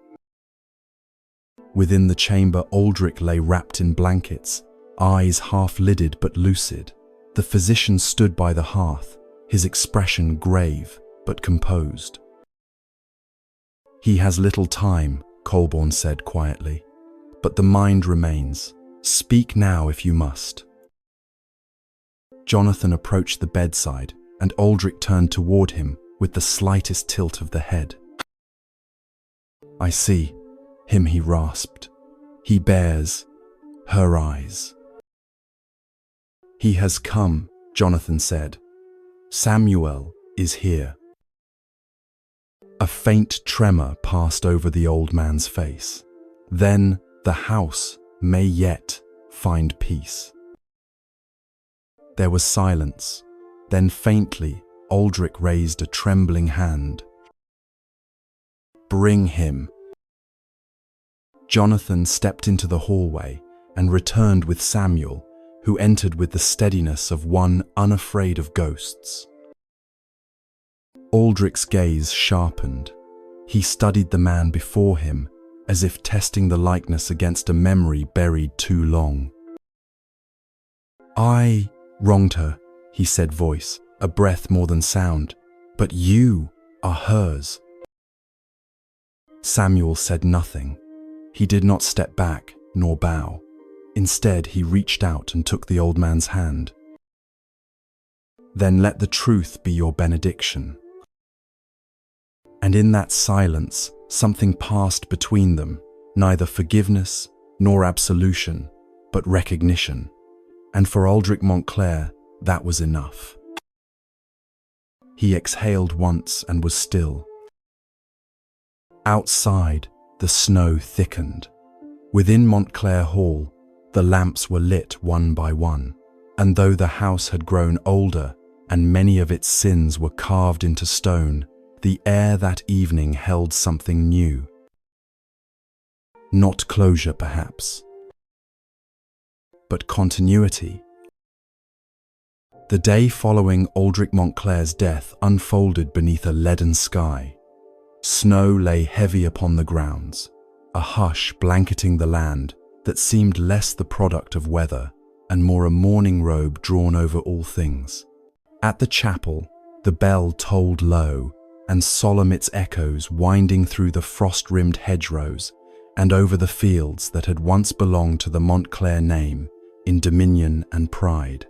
Within the chamber, Aldrich lay wrapped in blankets, eyes half-lidded but lucid. The physician stood by the hearth, his expression grave but composed. "He has little time," Colborne said quietly, "but the mind remains. Speak now if you must." Jonathan approached the bedside, and Aldrich turned toward him with the slightest tilt of the head. "I see him," he rasped. "He bears her eyes." "He has come," Jonathan said. "Samuel is here." A faint tremor passed over the old man's face. "Then the house may yet find peace." There was silence. Then faintly, Aldrich raised a trembling hand. "Bring him," Jonathan stepped into the hallway and returned with Samuel, who entered with the steadiness of one unafraid of ghosts. Aldrich's gaze sharpened. He studied the man before him, as if testing the likeness against a memory buried too long. "I wronged her," he said, voice a breath more than sound, "but you are hers." Samuel said nothing. He did not step back nor bow. Instead, he reached out and took the old man's hand. "Then let the truth be your benediction." And in that silence, something passed between them, neither forgiveness nor absolution, but recognition. And for Aldrich Montclair, that was enough. He exhaled once and was still. Outside, the snow thickened. Within Montclair Hall, the lamps were lit one by one, and though the house had grown older and many of its sins were carved into stone, the air that evening held something new. Not closure, perhaps, but continuity. The day following Aldrich Montclair's death unfolded beneath a leaden sky. Snow lay heavy upon the grounds, a hush blanketing the land that seemed less the product of weather and more a mourning robe drawn over all things. At the chapel, the bell tolled low and solemn, its echoes winding through the frost-rimmed hedgerows and over the fields that had once belonged to the Montclair name in dominion and pride.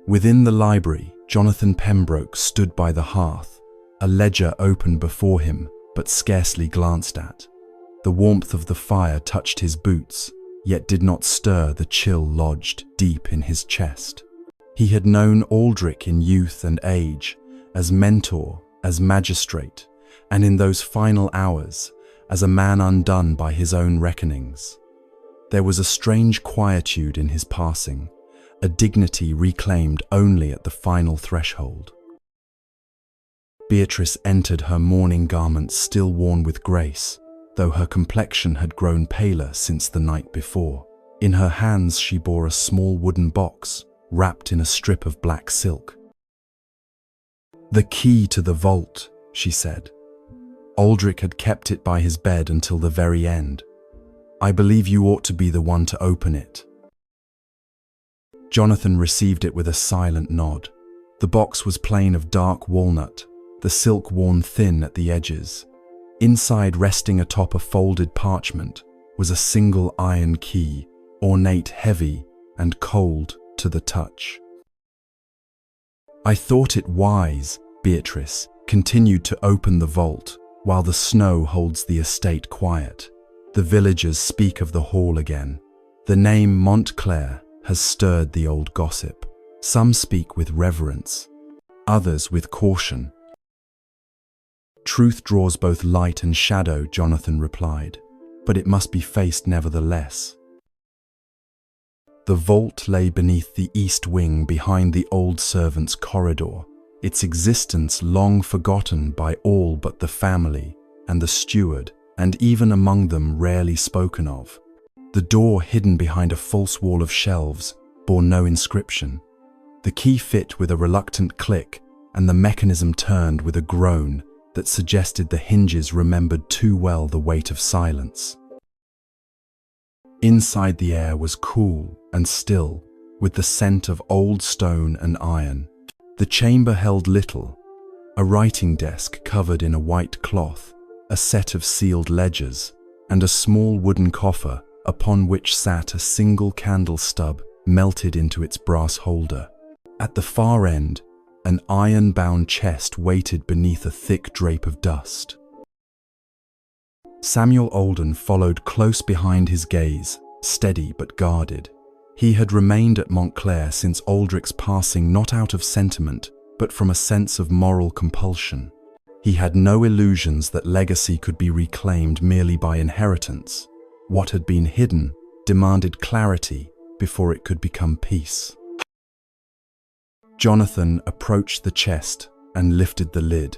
Within the library, Jonathan Pembroke stood by the hearth, a ledger open before him but scarcely glanced at. The warmth of the fire touched his boots, yet did not stir the chill lodged deep in his chest. He had known Aldrich in youth and age, as mentor, as magistrate, and in those final hours, as a man undone by his own reckonings. There was a strange quietude in his passing, a dignity reclaimed only at the final threshold. Beatrice entered, her mourning garments still worn with grace, though her complexion had grown paler since the night before. In her hands she bore a small wooden box, wrapped in a strip of black silk. "The key to the vault," she said. Aldrich had kept it by his bed until the very end. "I believe you ought to be the one to open it." Jonathan received it with a silent nod. The box was plain of dark walnut, the silk worn thin at the edges. Inside, resting atop a folded parchment, was a single iron key, ornate, heavy, and cold to the touch. "I thought it wise," Beatrice continued, "to open the vault while the snow holds the estate quiet. The villagers speak of the hall again. The name Montclair has stirred the old gossip. Some speak with reverence, others with caution." "Truth draws both light and shadow," Jonathan replied, "but it must be faced nevertheless." The vault lay beneath the east wing behind the old servants' corridor, its existence long forgotten by all but the family and the steward, and even among them rarely spoken of. The door, hidden behind a false wall of shelves, bore no inscription. The key fit with a reluctant click, and the mechanism turned with a groan that suggested the hinges remembered too well the weight of silence. Inside, the air was cool and still, with the scent of old stone and iron. The chamber held little: a writing desk covered in a white cloth, a set of sealed ledgers, and a small wooden coffer upon which sat a single candle stub melted into its brass holder. At the far end, an iron-bound chest waited beneath a thick drape of dust. Samuel Alden followed close behind his gaze, steady but guarded. He had remained at Montclair since Aldrich's passing, not out of sentiment, but from a sense of moral compulsion. He had no illusions that legacy could be reclaimed merely by inheritance. What had been hidden demanded clarity before it could become peace. Jonathan approached the chest and lifted the lid.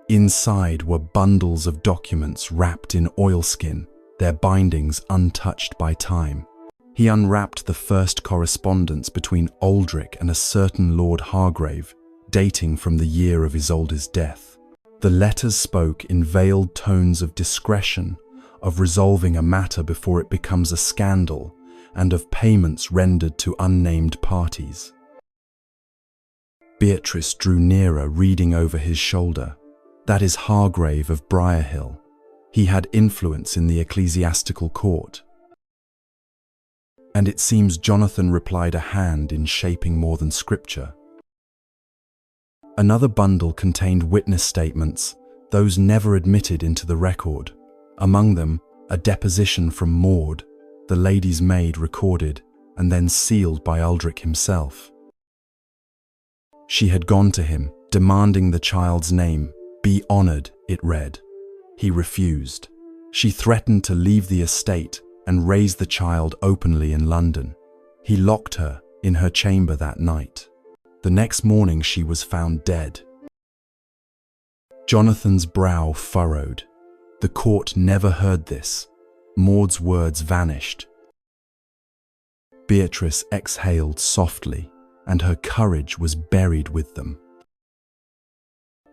Inside were bundles of documents wrapped in oilskin, their bindings untouched by time. He unwrapped the first correspondence between Aldrich and a certain Lord Hargrave, dating from the year of Isolde's death. The letters spoke in veiled tones of discretion, of resolving a matter before it becomes a scandal, and of payments rendered to unnamed parties. Beatrice drew nearer, reading over his shoulder. "That is Hargrave of Briarhill. He had influence in the ecclesiastical court." And it seems Jonathan replied a hand in shaping more than scripture. Another bundle contained witness statements, those never admitted into the record. Among them, a deposition from Maud, the lady's maid, recorded and then sealed by Aldrich himself. She had gone to him, demanding the child's name. "Be honored," it read. He refused. She threatened to leave the estate and raise the child openly in London. He locked her in her chamber that night. The next morning she was found dead. Jonathan's brow furrowed. The court never heard this. Maud's words vanished. Beatrice exhaled softly, and her courage was buried with them.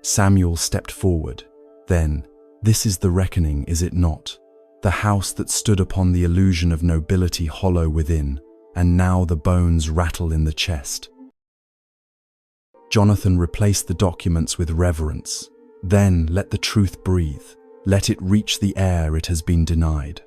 Samuel stepped forward. Then, "This is the reckoning, is it not? The house that stood upon the illusion of nobility hollow within, and now the bones rattle in the chest." Jonathan replaced the documents with reverence. "Then let the truth breathe. Let it reach the air it has been denied."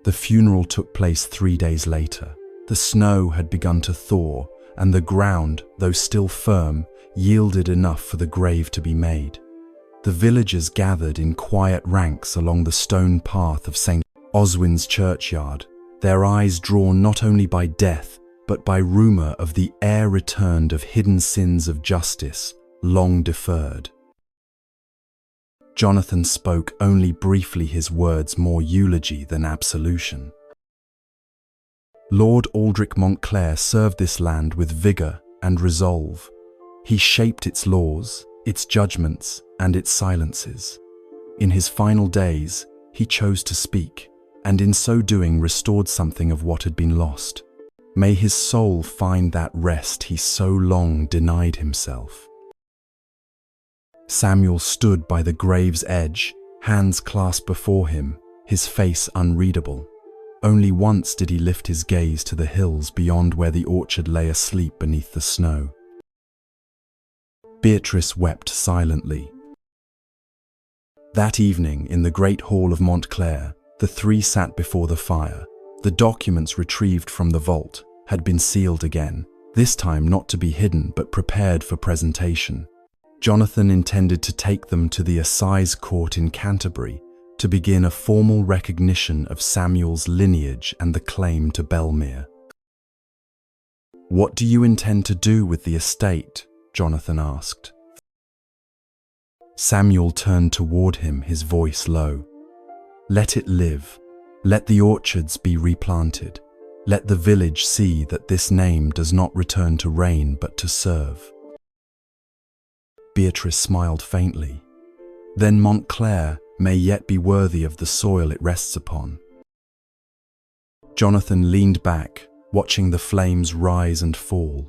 The funeral took place 3 days later. The snow had begun to thaw, and the ground, though still firm, yielded enough for the grave to be made. The villagers gathered in quiet ranks along the stone path of St. Oswin's churchyard, their eyes drawn not only by death, but by rumour of the ere returned of hidden sins of justice, long deferred. Jonathan spoke only briefly, his words more eulogy than absolution. Lord Aldrich Montclair served this land with vigour and resolve. He shaped its laws, its judgments, and its silences. In his final days, he chose to speak, and in so doing restored something of what had been lost. May his soul find that rest he so long denied himself. Samuel stood by the grave's edge, hands clasped before him, his face unreadable. Only once did he lift his gaze to the hills beyond where the orchard lay asleep beneath the snow. Beatrice wept silently. That evening, in the great hall of Montclair, the three sat before the fire. The documents retrieved from the vault had been sealed again, this time not to be hidden but prepared for presentation. Jonathan intended to take them to the assize court in Canterbury to begin a formal recognition of Samuel's lineage and the claim to Belmere. "What do you intend to do with the estate?" Jonathan asked. Samuel turned toward him, his voice low. "Let it live. Let the orchards be replanted. Let the village see that this name does not return to reign but to serve." Beatrice smiled faintly. "Then Montclair may yet be worthy of the soil it rests upon." Jonathan leaned back, watching the flames rise and fall.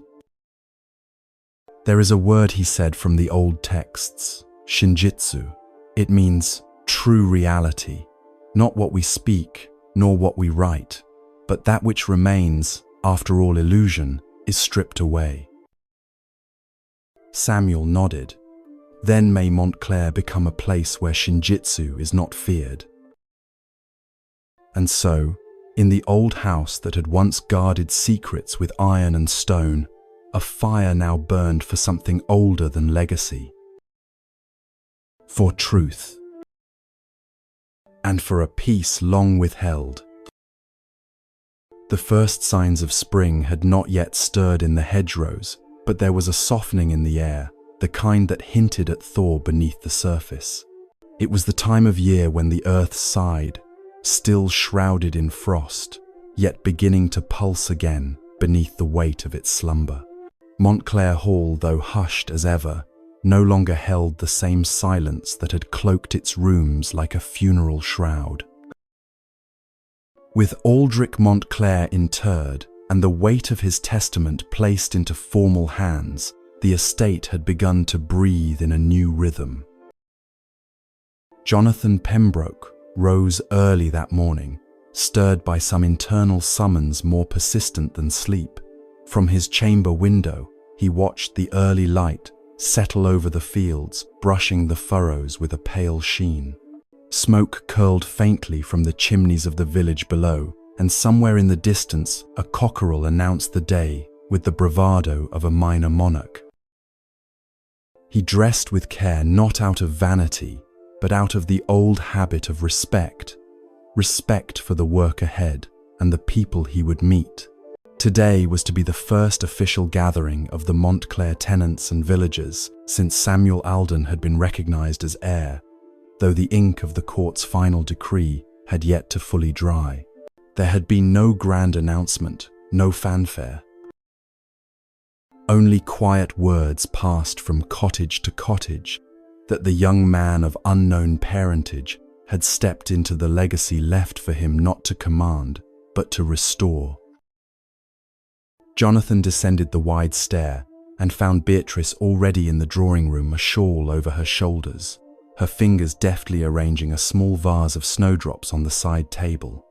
"There is a word," he said, "from the old texts, shinjitsu. It means true reality, not what we speak, nor what we write, but that which remains, after all illusion, is stripped away." Samuel nodded. "Then may Montclair become a place where shinjitsu is not feared." And so, in the old house that had once guarded secrets with iron and stone, a fire now burned for something older than legacy. For truth. And for a peace long withheld. The first signs of spring had not yet stirred in the hedgerows, but there was a softening in the air, the kind that hinted at thaw beneath the surface. It was the time of year when the earth sighed, still shrouded in frost, yet beginning to pulse again beneath the weight of its slumber. Montclair Hall, though hushed as ever, no longer held the same silence that had cloaked its rooms like a funeral shroud. With Aldrich Montclair interred and the weight of his testament placed into formal hands, the estate had begun to breathe in a new rhythm. Jonathan Pembroke rose early that morning, stirred by some internal summons more persistent than sleep. From his chamber window, he watched the early light settle over the fields, brushing the furrows with a pale sheen. Smoke curled faintly from the chimneys of the village below, and somewhere in the distance a cockerel announced the day with the bravado of a minor monarch. He dressed with care, not out of vanity, but out of the old habit of respect for the work ahead and the people he would meet. Today was to be the first official gathering of the Montclair tenants and villagers since Samuel Alden had been recognized as heir, though the ink of the court's final decree had yet to fully dry. There had been no grand announcement, no fanfare. Only quiet words passed from cottage to cottage that the young man of unknown parentage had stepped into the legacy left for him not to command, but to restore. Jonathan descended the wide stair and found Beatrice already in the drawing room, a shawl over her shoulders, her fingers deftly arranging a small vase of snowdrops on the side table.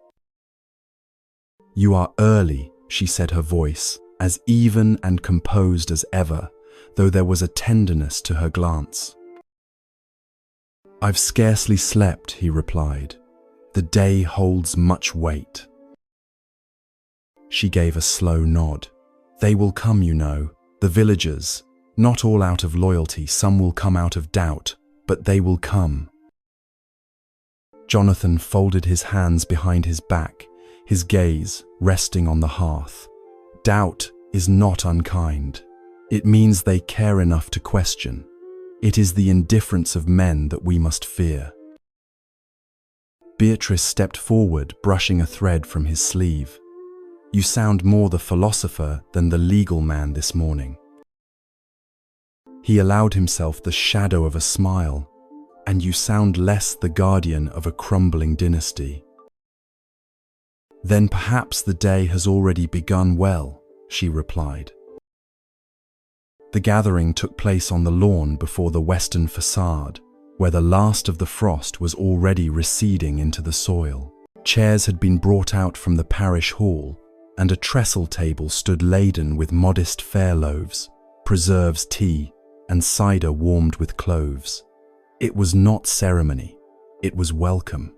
"You are early," she said, her voice as even and composed as ever, though there was a tenderness to her glance. "I've scarcely slept," he replied. "The day holds much weight." She gave a slow nod. "They will come, you know, the villagers, not all out of loyalty, some will come out of doubt, but they will come." Jonathan folded his hands behind his back, his gaze resting on the hearth. Doubt is not unkind. It means they care enough to question. It is the indifference of men that we must fear. Beatrice stepped forward, brushing a thread from his sleeve. "You sound more the philosopher than the legal man this morning." He allowed himself the shadow of a smile. "And you sound less the guardian of a crumbling dynasty." "Then perhaps the day has already begun well," she replied. The gathering took place on the lawn before the western facade, where the last of the frost was already receding into the soil. Chairs had been brought out from the parish hall, and a trestle table stood laden with modest fare loaves, preserves, tea, and cider warmed with cloves. It was not ceremony, it was welcome.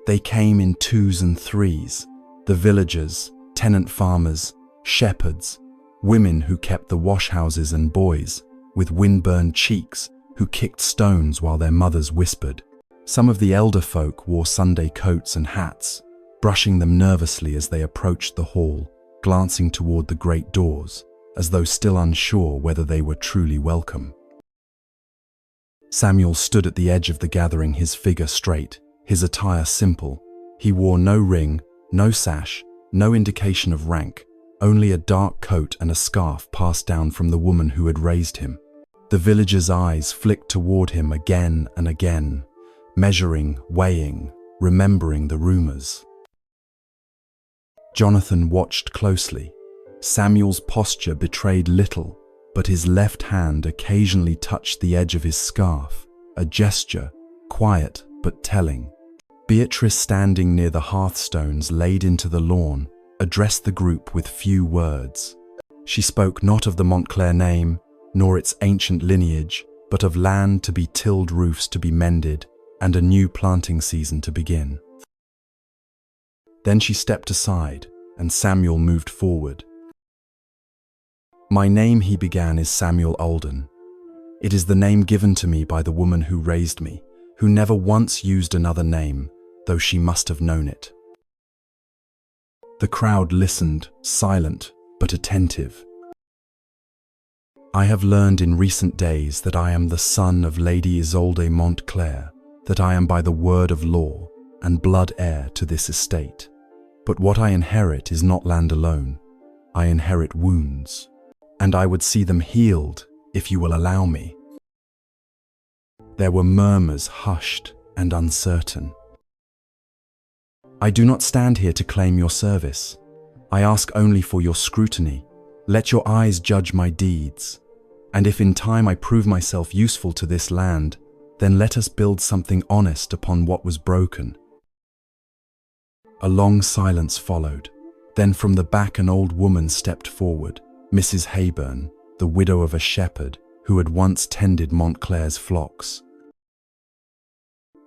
They came in twos and threes, the villagers, tenant farmers, shepherds, women who kept the washhouses and boys, with wind-burned cheeks, who kicked stones while their mothers whispered. Some of the elder folk wore Sunday coats and hats, brushing them nervously as they approached the hall, glancing toward the great doors, as though still unsure whether they were truly welcome. Samuel stood at the edge of the gathering, his figure straight, his attire simple. He wore no ring, no sash, no indication of rank, only a dark coat and a scarf passed down from the woman who had raised him. The villagers' eyes flicked toward him again and again, measuring, weighing, remembering the rumors. Jonathan watched closely. Samuel's posture betrayed little, but his left hand occasionally touched the edge of his scarf, a gesture, quiet but telling. Beatrice, standing near the hearthstones laid into the lawn, addressed the group with few words. She spoke not of the Montclair name, nor its ancient lineage, but of land to be tilled, roofs to be mended, and a new planting season to begin. Then she stepped aside, and Samuel moved forward. "My name," he began, "is Samuel Alden. It is the name given to me by the woman who raised me, who never once used another name, though she must have known it." The crowd listened, silent but attentive. "I have learned in recent days that I am the son of Lady Isolde Montclair, that I am by the word of law and blood heir to this estate. But what I inherit is not land alone. I inherit wounds, and I would see them healed if you will allow me." There were murmurs, hushed and uncertain. "I do not stand here to claim your service. I ask only for your scrutiny. Let your eyes judge my deeds. And if in time I prove myself useful to this land, then let us build something honest upon what was broken." A long silence followed. Then from the back an old woman stepped forward, Mrs. Hayburn, the widow of a shepherd who had once tended Montclair's flocks.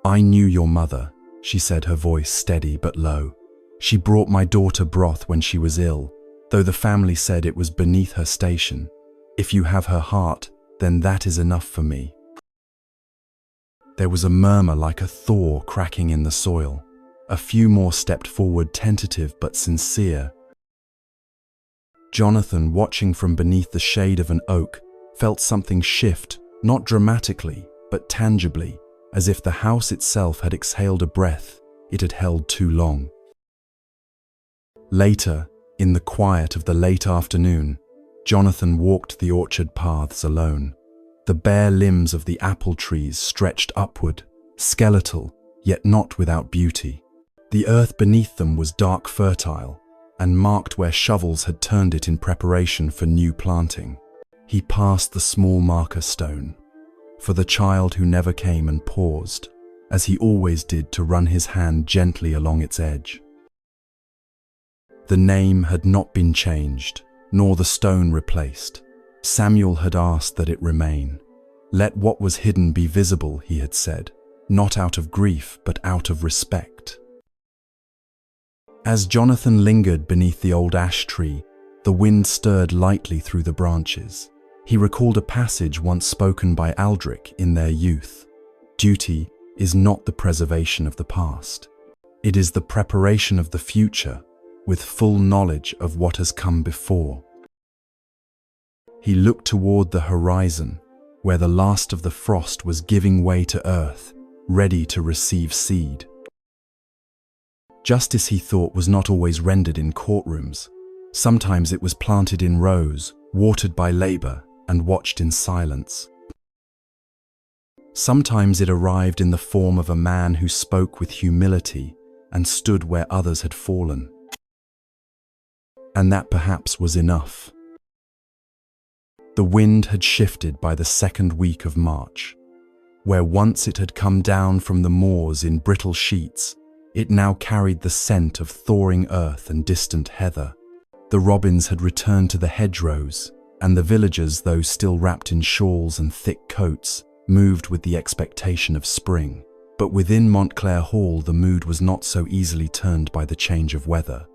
"I knew your mother," she said, her voice steady but low. "She brought my daughter broth when she was ill, though the family said it was beneath her station. If you have her heart, then that is enough for me." There was a murmur like a thaw cracking in the soil. A few more stepped forward, tentative but sincere. Jonathan, watching from beneath the shade of an oak, felt something shift, not dramatically, but tangibly, as if the house itself had exhaled a breath it had held too long. Later, in the quiet of the late afternoon, Jonathan walked the orchard paths alone. The bare limbs of the apple trees stretched upward, skeletal, yet not without beauty. The earth beneath them was dark fertile, and marked where shovels had turned it in preparation for new planting. He passed the small marker stone, for the child who never came, and paused, as he always did, to run his hand gently along its edge. The name had not been changed, nor the stone replaced. Samuel had asked that it remain. "Let what was hidden be visible," he had said, not out of grief, but out of respect. As Jonathan lingered beneath the old ash tree, the wind stirred lightly through the branches. He recalled a passage once spoken by Aldrich in their youth. "Duty is not the preservation of the past. It is the preparation of the future, with full knowledge of what has come before." He looked toward the horizon, where the last of the frost was giving way to earth, ready to receive seed. Justice, he thought, was not always rendered in courtrooms. Sometimes it was planted in rows, watered by labor, and watched in silence. Sometimes it arrived in the form of a man who spoke with humility and stood where others had fallen. And that perhaps was enough. The wind had shifted by the second week of March. Where once it had come down from the moors in brittle sheets, it now carried the scent of thawing earth and distant heather. The robins had returned to the hedgerows, and the villagers, though still wrapped in shawls and thick coats, moved with the expectation of spring. But within Montclair Hall the mood was not so easily turned by the change of weather.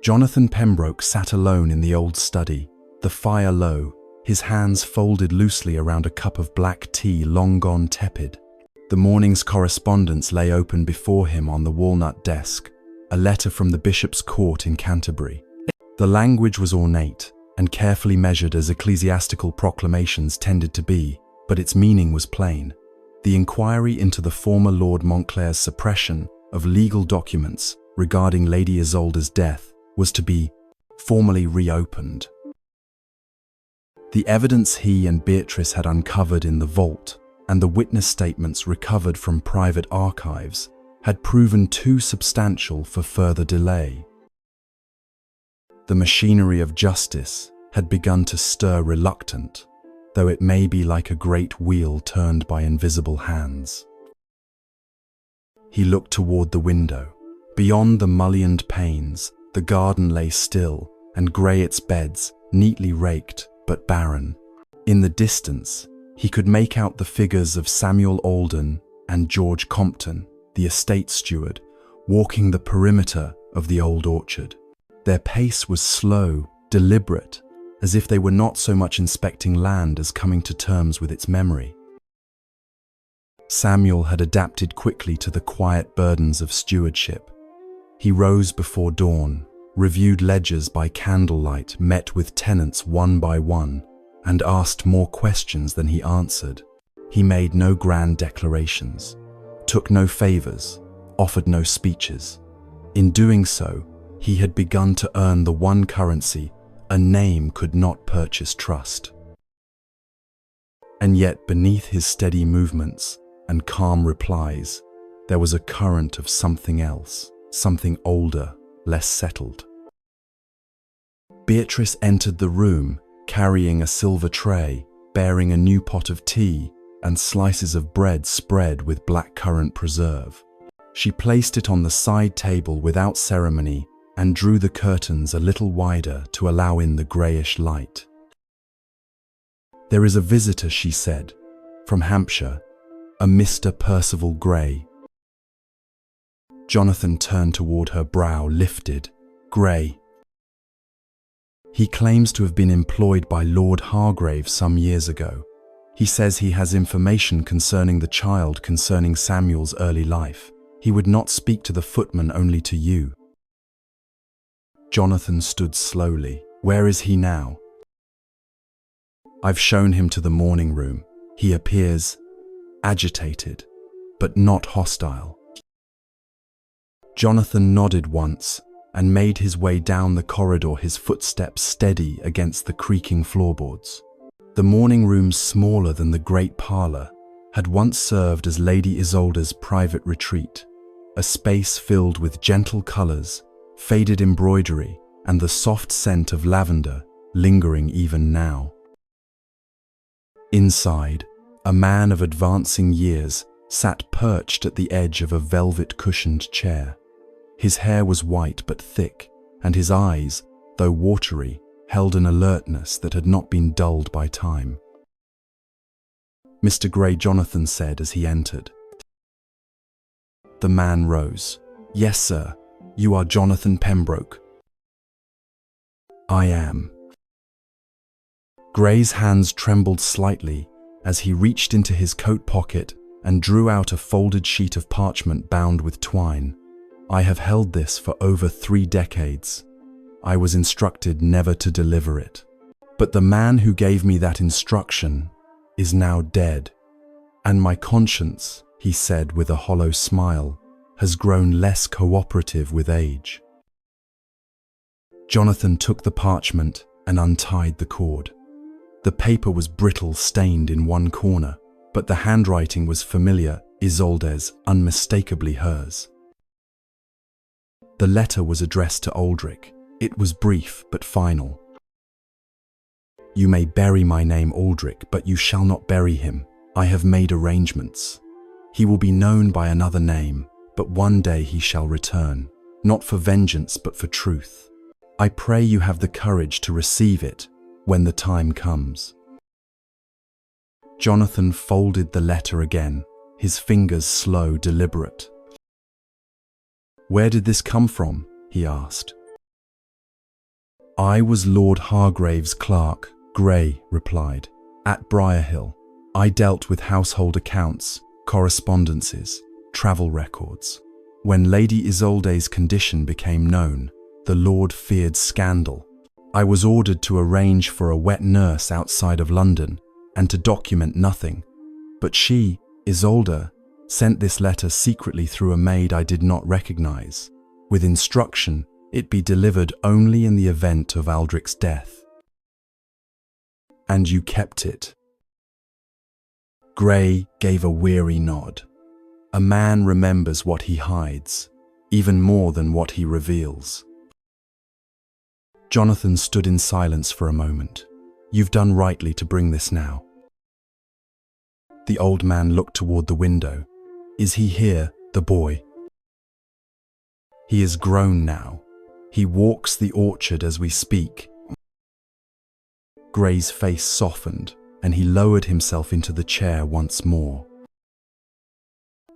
Jonathan Pembroke sat alone in the old study, the fire low, his hands folded loosely around a cup of black tea long gone tepid. The morning's correspondence lay open before him on the walnut desk, a letter from the Bishop's Court in Canterbury. The language was ornate and carefully measured, as ecclesiastical proclamations tended to be, but its meaning was plain. The inquiry into the former Lord Montclair's suppression of legal documents regarding Lady Isolda's death was to be formally reopened. The evidence he and Beatrice had uncovered in the vault, and the witness statements recovered from private archives, had proven too substantial for further delay. The machinery of justice had begun to stir reluctant, though it may be like a great wheel turned by invisible hands. He looked toward the window. Beyond the mullioned panes, the garden lay still and grey, its beds neatly raked but barren. In the distance, he could make out the figures of Samuel Alden and George Compton, the estate steward, walking the perimeter of the old orchard. Their pace was slow, deliberate, as if they were not so much inspecting land as coming to terms with its memory. Samuel had adapted quickly to the quiet burdens of stewardship. He rose before dawn, reviewed ledgers by candlelight, met with tenants one by one, and asked more questions than he answered. He made no grand declarations, took no favors, offered no speeches. In doing so, he had begun to earn the one currency a name could not purchase: trust. And yet beneath his steady movements and calm replies, there was a current of something else, something older, less settled. Beatrice entered the room, carrying a silver tray, bearing a new pot of tea and slices of bread spread with blackcurrant preserve. She placed it on the side table without ceremony and drew the curtains a little wider to allow in the greyish light. "There is a visitor," she said, "from Hampshire, a Mr. Percival Gray." Jonathan turned toward her, brow lifted. "Gray. He claims to have been employed by Lord Hargrave some years ago. He says he has information concerning the child, concerning Samuel's early life. He would not speak to the footman, only to you." Jonathan stood slowly. "Where is he now?" "I've shown him to the morning room. He appears agitated, but not hostile." Jonathan nodded once and made his way down the corridor, his footsteps steady against the creaking floorboards. The morning room, smaller than the great parlour, had once served as Lady Isolde's private retreat, a space filled with gentle colours, faded embroidery, and the soft scent of lavender lingering even now. Inside, a man of advancing years sat perched at the edge of a velvet-cushioned chair. His hair was white but thick, and his eyes, though watery, held an alertness that had not been dulled by time. "Mr. Gray," Jonathan said as he entered. The man rose. "Yes, sir. You are Jonathan Pembroke." "I am." Gray's hands trembled slightly as he reached into his coat pocket and drew out a folded sheet of parchment bound with twine. "I have held this for over 3 decades. I was instructed never to deliver it. But the man who gave me that instruction is now dead, and my conscience," he said with a hollow smile, "has grown less cooperative with age." Jonathan took the parchment and untied the cord. The paper was brittle, stained in one corner, but the handwriting was familiar, Isolde's, unmistakably hers. The letter was addressed to Aldrich. It was brief but final. "You may bury my name, Aldrich, but you shall not bury him. I have made arrangements. He will be known by another name, but one day he shall return, not for vengeance but for truth. I pray you have the courage to receive it when the time comes." Jonathan folded the letter again, his fingers slow, deliberate. "Where did this come from?" he asked. "I was Lord Hargrave's clerk," Gray replied, "at Briarhill. I dealt with household accounts, correspondences, travel records. When Lady Isolde's condition became known, the Lord feared scandal. I was ordered to arrange for a wet nurse outside of London and to document nothing. But she, Isolde, sent this letter secretly through a maid I did not recognize, with instruction it be delivered only in the event of Aldrich's death." "And you kept it?" Gray gave a weary nod. "A man remembers what he hides, even more than what he reveals." Jonathan stood in silence for a moment. "You've done rightly to bring this now." The old man looked toward the window. "Is he here, the boy?" "He is grown now. He walks the orchard as we speak." Gray's face softened, and he lowered himself into the chair once more.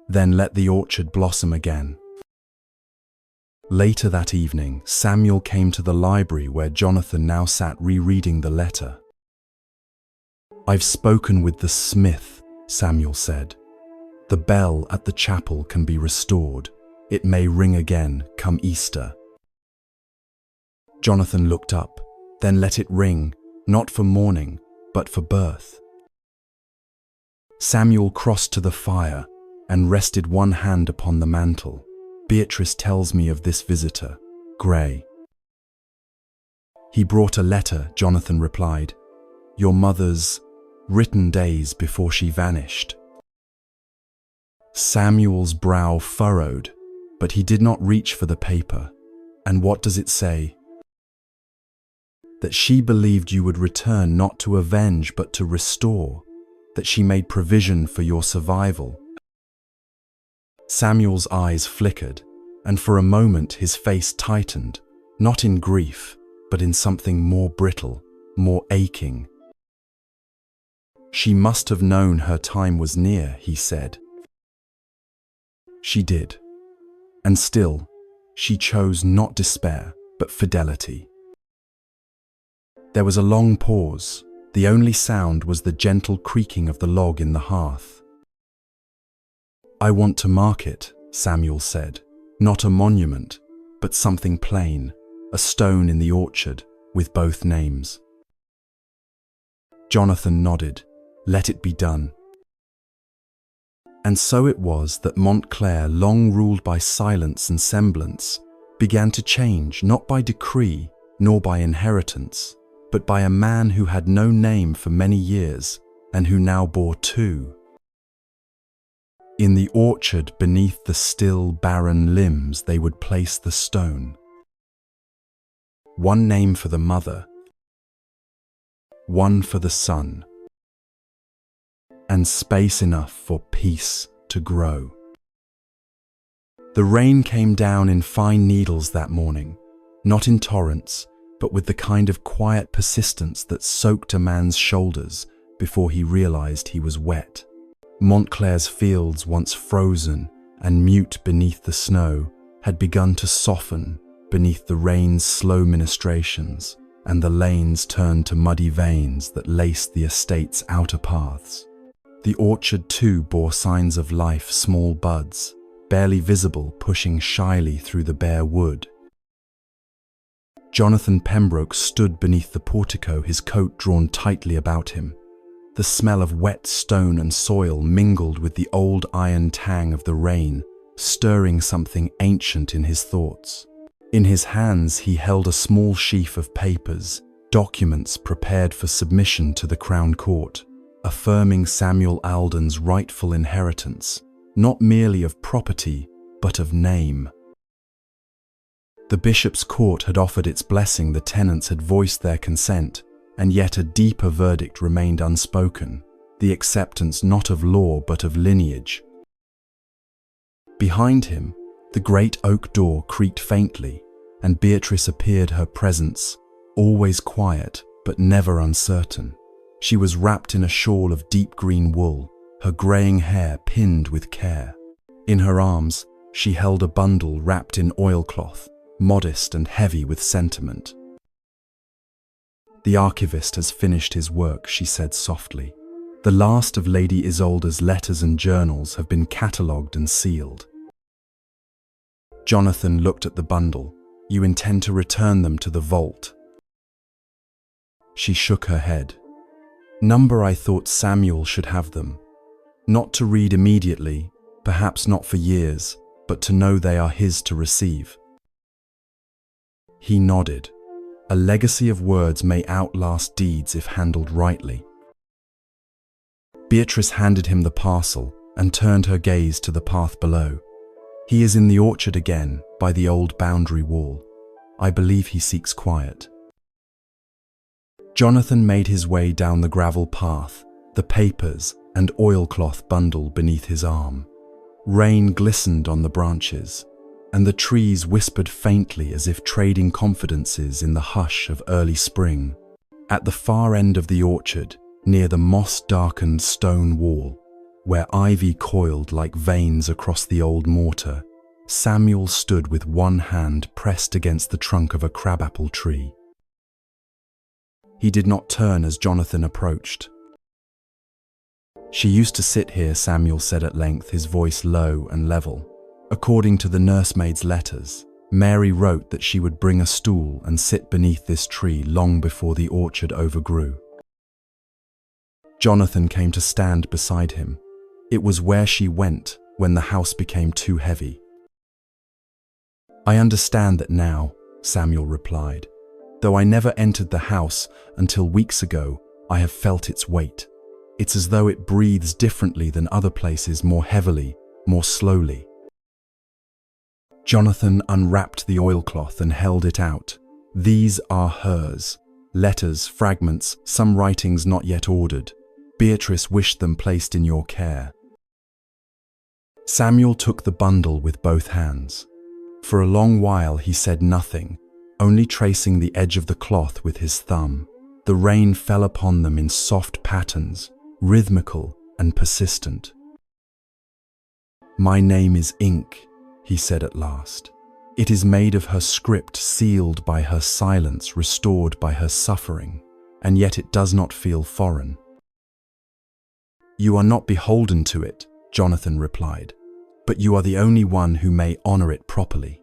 "Then let the orchard blossom again." Later that evening, Samuel came to the library where Jonathan now sat rereading the letter. "I've spoken with the smith," Samuel said. "The bell at the chapel can be restored. It may ring again come Easter." Jonathan looked up. "Then let it ring, not for mourning, but for birth." Samuel crossed to the fire and rested one hand upon the mantel. "Beatrice tells me of this visitor, Gray." "He brought a letter," Jonathan replied. "Your mother's..." written days before she vanished. Samuel's brow furrowed, but he did not reach for the paper. And what does it say? That she believed you would return not to avenge but to restore, that she made provision for your survival. Samuel's eyes flickered, and for a moment his face tightened, not in grief, but in something more brittle, more aching. She must have known her time was near, he said. She did. And still, she chose not despair, but fidelity. There was a long pause. The only sound was the gentle creaking of the log in the hearth. I want to mark it, Samuel said. Not a monument, but something plain, a stone in the orchard, with both names. Jonathan nodded. Let it be done. And so it was that Montclair, long ruled by silence and semblance, began to change not by decree nor by inheritance, but by a man who had no name for many years and who now bore two. In the orchard beneath the still, barren limbs they would place the stone. One name for the mother, one for the son, and space enough for peace to grow. The rain came down in fine needles that morning, not in torrents, but with the kind of quiet persistence that soaked a man's shoulders before he realized he was wet. Montclair's fields, once frozen and mute beneath the snow, had begun to soften beneath the rain's slow ministrations, and the lanes turned to muddy veins that laced the estate's outer paths. The orchard too bore signs of life, small buds, barely visible, pushing shyly through the bare wood. Jonathan Pembroke stood beneath the portico, his coat drawn tightly about him. The smell of wet stone and soil mingled with the old iron tang of the rain, stirring something ancient in his thoughts. In his hands he held a small sheaf of papers, documents prepared for submission to the Crown Court, affirming Samuel Alden's rightful inheritance, not merely of property, but of name. The bishop's court had offered its blessing, the tenants had voiced their consent, and yet a deeper verdict remained unspoken, the acceptance not of law but of lineage. Behind him, the great oak door creaked faintly, and Beatrice appeared, her presence, always quiet but never uncertain. She was wrapped in a shawl of deep green wool, her greying hair pinned with care. In her arms, she held a bundle wrapped in oilcloth, modest and heavy with sentiment. The archivist has finished his work, she said softly. The last of Lady Isolda's letters and journals have been catalogued and sealed. Jonathan looked at the bundle. You intend to return them to the vault? She shook her head. I thought Samuel should have them. Not to read immediately, perhaps not for years, but to know they are his to receive. He nodded. A legacy of words may outlast deeds if handled rightly. Beatrice handed him the parcel and turned her gaze to the path below. He is in the orchard again, by the old boundary wall. I believe he seeks quiet. Jonathan made his way down the gravel path, the papers and oilcloth bundle beneath his arm. Rain glistened on the branches, and the trees whispered faintly as if trading confidences in the hush of early spring. At the far end of the orchard, near the moss-darkened stone wall, where ivy coiled like veins across the old mortar, Samuel stood with one hand pressed against the trunk of a crabapple tree. He did not turn as Jonathan approached. She used to sit here, Samuel said at length, his voice low and level. According to the nursemaid's letters, Mary wrote that she would bring a stool and sit beneath this tree long before the orchard overgrew. Jonathan came to stand beside him. It was where she went when the house became too heavy. I understand that now, Samuel replied. Though I never entered the house until weeks ago, I have felt its weight. It's as though it breathes differently than other places, more heavily, more slowly. Jonathan unwrapped the oilcloth and held it out. These are hers. Letters, fragments, some writings not yet ordered. Beatrice wished them placed in your care. Samuel took the bundle with both hands. For a long while he said nothing, only tracing the edge of the cloth with his thumb. The rain fell upon them in soft patterns, rhythmical and persistent. "My name is ink," he said at last. "It is made of her script, sealed by her silence, restored by her suffering, and yet it does not feel foreign." "You are not beholden to it," Jonathan replied, "but you are the only one who may honor it properly."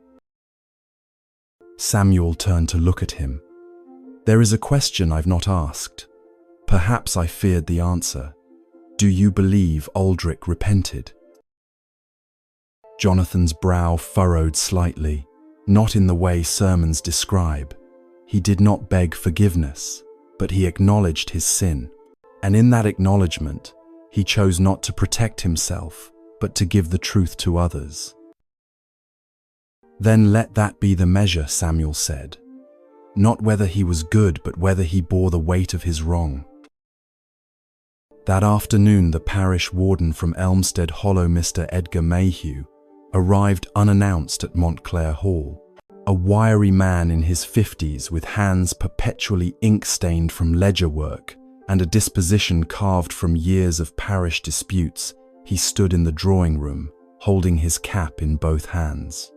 Samuel turned to look at him. "There is a question I've not asked. Perhaps I feared the answer. Do you believe Aldrich repented?" Jonathan's brow furrowed slightly, not in the way sermons describe. He did not beg forgiveness, but he acknowledged his sin. And in that acknowledgement, he chose not to protect himself, but to give the truth to others. "Then let that be the measure," Samuel said. "Not whether he was good, but whether he bore the weight of his wrong." That afternoon, the parish warden from Elmstead Hollow, Mr. Edgar Mayhew, arrived unannounced at Montclair Hall. A wiry man in his 50s with hands perpetually ink-stained from ledger work and a disposition carved from years of parish disputes, he stood in the drawing room, holding his cap in both hands.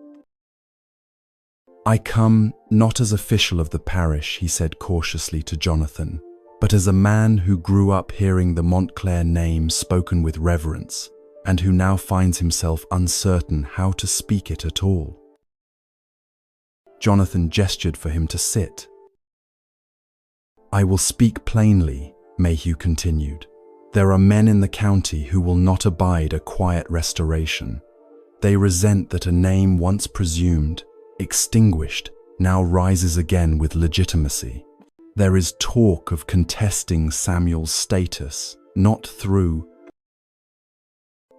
"I come not as official of the parish," he said cautiously to Jonathan, "but as a man who grew up hearing the Montclair name spoken with reverence, and who now finds himself uncertain how to speak it at all." Jonathan gestured for him to sit. "I will speak plainly," Mayhew continued. "There are men in the county who will not abide a quiet restoration. They resent that a name once presumed, extinguished, now rises again with legitimacy. There is talk of contesting Samuel's status, not through..."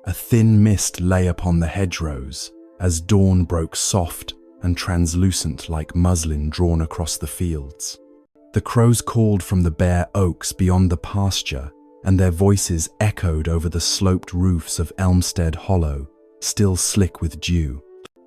A thin mist lay upon the hedgerows as dawn broke soft and translucent like muslin drawn across the fields. The crows called from the bare oaks beyond the pasture, and their voices echoed over the sloped roofs of Elmstead Hollow, still slick with dew.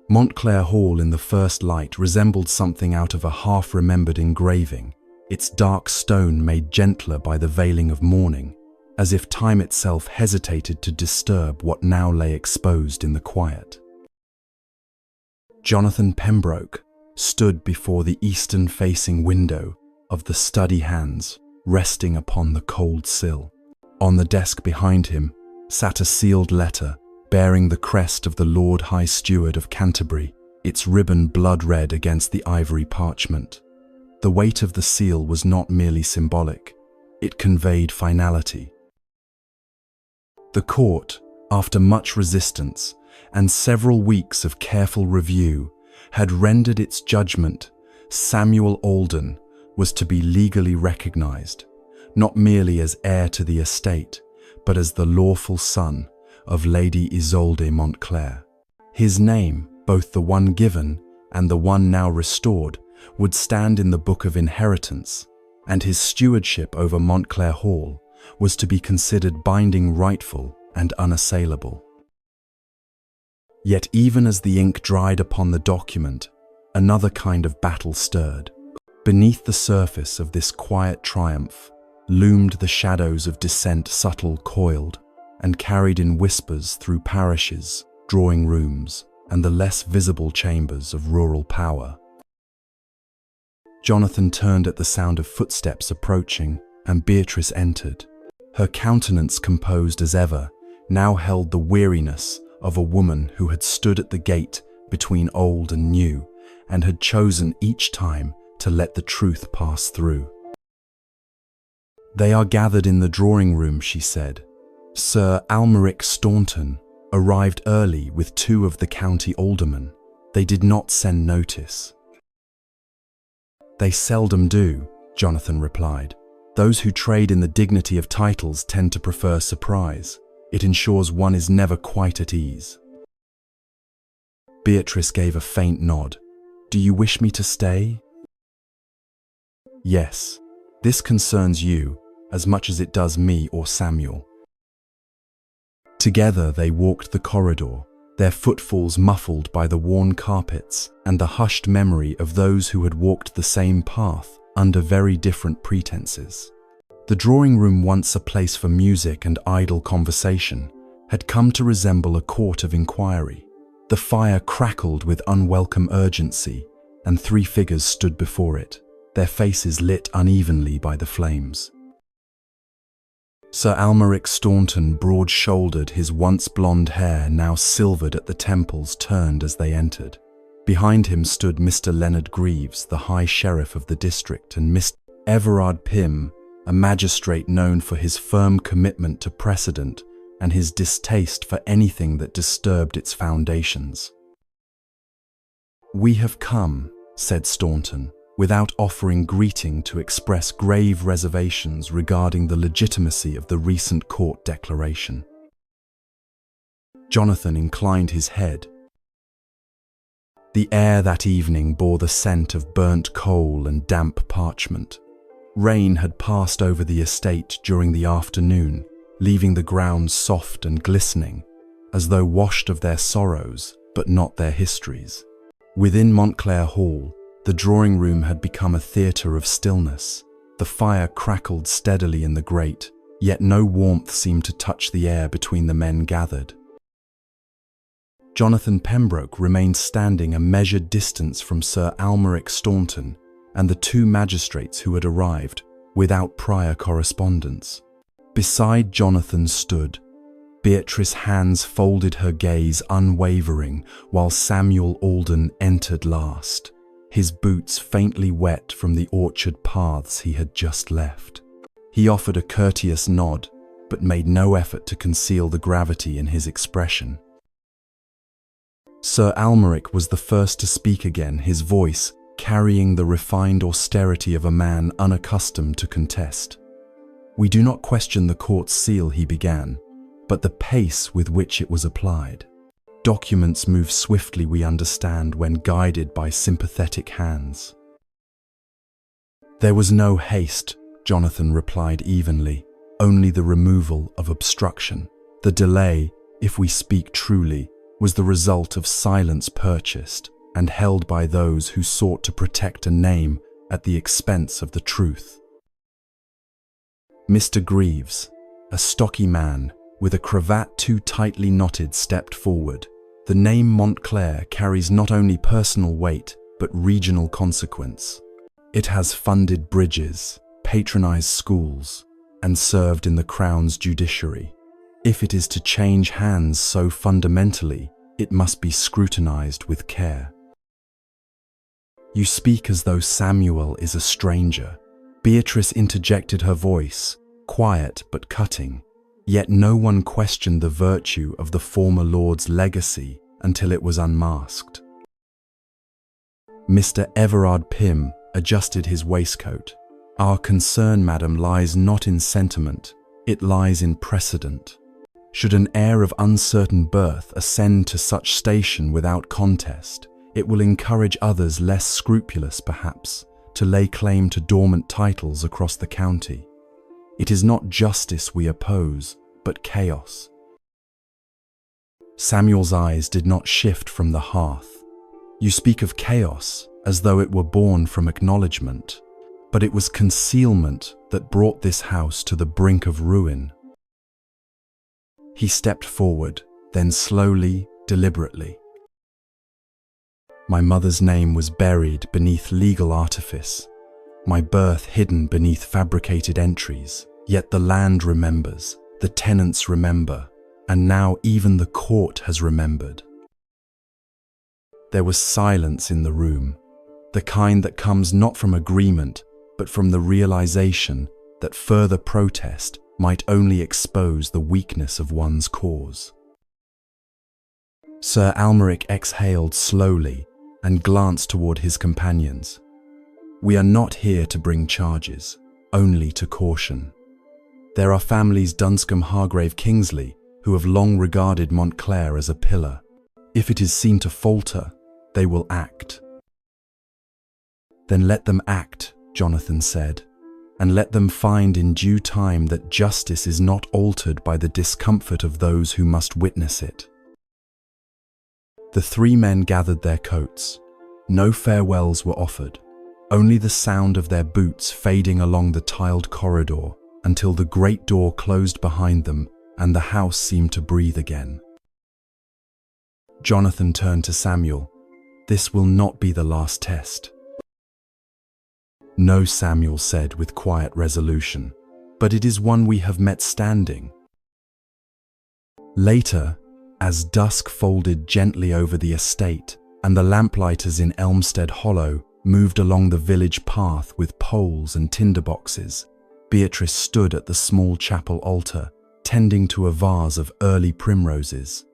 Montclair Hall in the first light resembled something out of a half-remembered engraving, its dark stone made gentler by the veiling of morning, as if time itself hesitated to disturb what now lay exposed in the quiet. Jonathan Pembroke stood before the eastern-facing window of the study hands resting upon the cold sill. On the desk behind him sat a sealed letter bearing the crest of the Lord High Steward of Canterbury, its ribbon blood-red against the ivory parchment. The weight of the seal was not merely symbolic, it conveyed finality. The court, after much resistance and several weeks of careful review, had rendered its judgment. Samuel Alden was to be legally recognized, not merely as heir to the estate, but as the lawful son of Lady Isolde Montclair. His name, both the one given and the one now restored, would stand in the Book of Inheritance, and his stewardship over Montclair Hall was to be considered binding, rightful, and unassailable. Yet even as the ink dried upon the document, another kind of battle stirred. Beneath the surface of this quiet triumph loomed the shadows of dissent, subtle, coiled, and carried in whispers through parishes, drawing rooms, and the less visible chambers of rural power. Jonathan turned at the sound of footsteps approaching, and Beatrice entered. Her countenance, composed as ever, now held the weariness of a woman who had stood at the gate between old and new, and had chosen each time to let the truth pass through. "They are gathered in the drawing room," she said. "Sir Almeric Staunton arrived early with 2 of the county aldermen. They did not send notice." "They seldom do," Jonathan replied. Those who trade in the dignity of titles tend to prefer surprise. It ensures one is never quite at ease. Beatrice gave a faint nod. Do you wish me to stay? Yes. This concerns you as much as it does me or Samuel. Together they walked the corridor, their footfalls muffled by the worn carpets and the hushed memory of those who had walked the same path under very different pretenses. The drawing room, once a place for music and idle conversation, had come to resemble a court of inquiry. The fire crackled with unwelcome urgency, and 3 figures stood before it, their faces lit unevenly by the flames. Sir Almeric Staunton, broad-shouldered, his once blonde hair now silvered at the temples, turned as they entered. Behind him stood Mr. Leonard Greaves, the High Sheriff of the district, and Mr. Everard Pym, a magistrate known for his firm commitment to precedent and his distaste for anything that disturbed its foundations. "We have come," said Staunton, without offering greeting, to express grave reservations regarding the legitimacy of the recent court declaration. Jonathan inclined his head. The air that evening bore the scent of burnt coal and damp parchment. Rain had passed over the estate during the afternoon, leaving the grounds soft and glistening, as though washed of their sorrows, but not their histories. Within Montclair Hall, the drawing room had become a theatre of stillness. The fire crackled steadily in the grate, yet no warmth seemed to touch the air between the men gathered. Jonathan Pembroke remained standing a measured distance from Sir Almeric Staunton and the 2 magistrates who had arrived, without prior correspondence. Beside Jonathan stood Beatrice. Hands folded, her gaze unwavering, while Samuel Alden entered last, his boots faintly wet from the orchard paths he had just left. He offered a courteous nod, but made no effort to conceal the gravity in his expression. Sir Almeric was the first to speak again, his voice carrying the refined austerity of a man unaccustomed to contest. "We do not question the court's seal," he began, "but the pace with which it was applied. Documents move swiftly, we understand, when guided by sympathetic hands." "There was no haste," Jonathan replied evenly, "only the removal of obstruction. The delay, if we speak truly, was the result of silence purchased and held by those who sought to protect a name at the expense of the truth." Mr. Greaves, a stocky man with a cravat too tightly knotted, stepped forward. The name Montclair carries not only personal weight, but regional consequence. It has funded bridges, patronized schools, and served in the Crown's judiciary. If it is to change hands so fundamentally, it must be scrutinized with care. "You speak as though Samuel is a stranger." Beatrice interjected her voice, quiet but cutting. Yet no one questioned the virtue of the former lord's legacy until it was unmasked. Mr. Everard Pym adjusted his waistcoat. "Our concern, madam, lies not in sentiment, it lies in precedent. Should an heir of uncertain birth ascend to such station without contest, it will encourage others less scrupulous, perhaps, to lay claim to dormant titles across the county. It is not justice we oppose, but chaos." Samuel's eyes did not shift from the hearth. "You speak of chaos as though it were born from acknowledgement, but it was concealment that brought this house to the brink of ruin." He stepped forward, then slowly, deliberately. "My mother's name was buried beneath legal artifice, my birth hidden beneath fabricated entries. Yet the land remembers, the tenants remember, and now even the court has remembered." There was silence in the room, the kind that comes not from agreement, but from the realization that further protest might only expose the weakness of one's cause. Sir Almeric exhaled slowly and glanced toward his companions. "We are not here to bring charges. only to caution. There are families Dunscombe, Hargrave, Kingsley, who have long regarded Montclair as a pillar. If it is seen to falter, they will act. Then let them act, Jonathan said, and let them find in due time that justice is not altered by the discomfort of those who must witness it. The three men gathered their coats. No farewells were offered, only the sound of their boots fading along the tiled corridor until the great door closed behind them and the house seemed to breathe again. Jonathan turned to Samuel. "This will not be the last test." "No," Samuel said with quiet resolution, "but it is one we have met standing." Later, as dusk folded gently over the estate and the lamplighters in Elmstead Hollow moved along the village path with poles and tinderboxes, Beatrice stood at the small chapel altar, tending to a vase of early primroses.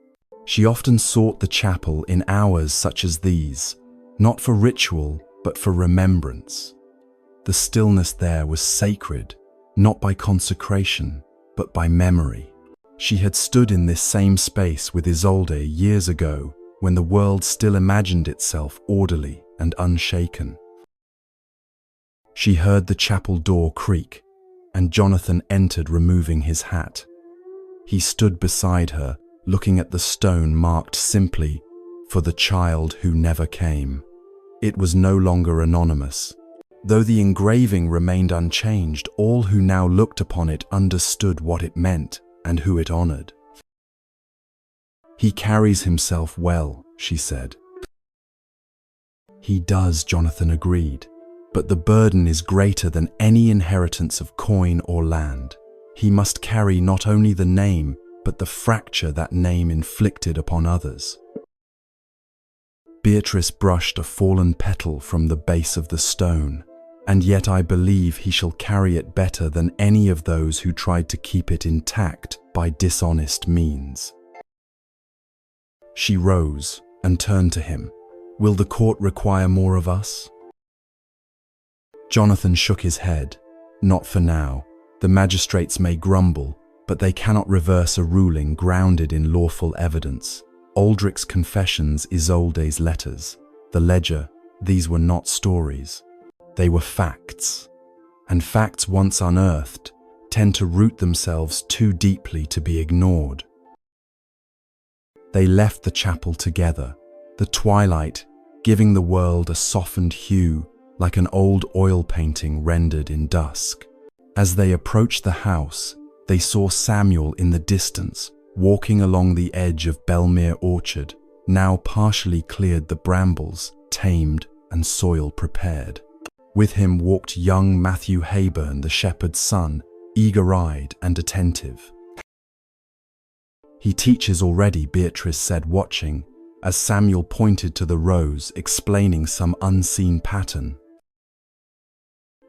She often sought the chapel in hours such as these, not for ritual, but for remembrance. The stillness there was sacred, not by consecration, but by memory. She had stood in this same space with Isolde years ago, when the world still imagined itself orderly and unshaken. She heard the chapel door creak, and Jonathan entered removing his hat. He stood beside her, looking at the stone marked simply, "For the child who never came." It was no longer anonymous. Though the engraving remained unchanged, all who now looked upon it understood what it meant and who it honored. "He carries himself well," she said. "He does," Jonathan agreed, "but the burden is greater than any inheritance of coin or land. He must carry not only the name, but the fracture that name inflicted upon others." Beatrice brushed a fallen petal from the base of the stone. "And yet I believe he shall carry it better than any of those who tried to keep it intact by dishonest means." She rose and turned to him. "Will the court require more of us?" Jonathan shook his head. "Not for now. The magistrates may grumble, but they cannot reverse a ruling grounded in lawful evidence. Aldrich's confessions, Isolde's letters, the ledger, these were not stories. They were facts, and facts once unearthed tend to root themselves too deeply to be ignored." They left the chapel together, the twilight giving the world a softened hue like an old oil painting rendered in dusk. As they approached the house, they saw Samuel in the distance, walking along the edge of Belmere Orchard, now partially cleared the brambles, tamed and soil prepared. With him walked young Matthew Hayburn, the shepherd's son, eager-eyed and attentive. "He teaches already," Beatrice said, watching, as Samuel pointed to the rose, explaining some unseen pattern.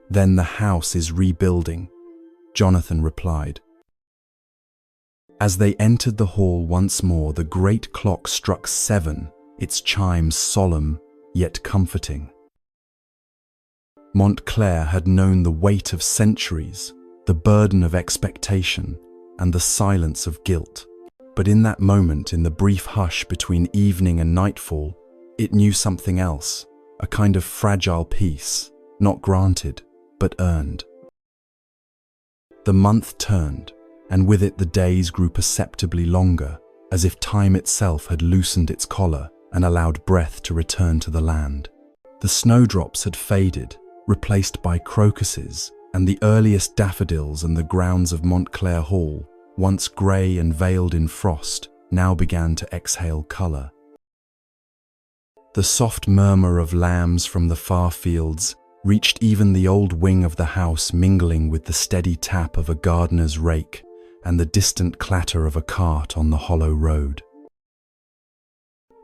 "Then the house is rebuilding," Jonathan replied. As they entered the hall once more, the great clock struck 7, its chimes solemn yet comforting. Montclair had known the weight of centuries, the burden of expectation, and the silence of guilt. But in that moment, in the brief hush between evening and nightfall, it knew something else, a kind of fragile peace, not granted, but earned. The month turned, and with it the days grew perceptibly longer, as if time itself had loosened its collar and allowed breath to return to the land. The snowdrops had faded, replaced by crocuses and the earliest daffodils, and the grounds of Montclair Hall, once grey and veiled in frost, now began to exhale colour. The soft murmur of lambs from the far fields reached even the old wing of the house, mingling with the steady tap of a gardener's rake and the distant clatter of a cart on the hollow road.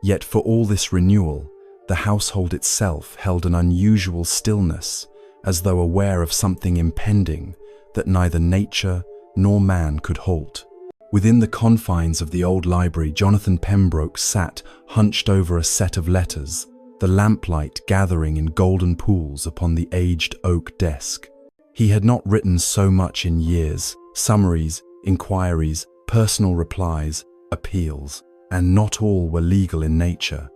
Yet for all this renewal, the household itself held an unusual stillness, as though aware of something impending that neither nature nor man could halt. Within the confines of the old library, Jonathan Pembroke sat hunched over a set of letters, the lamplight gathering in golden pools upon the aged oak desk. He had not written so much in years: summaries, inquiries, personal replies, appeals, and not all were legal in nature.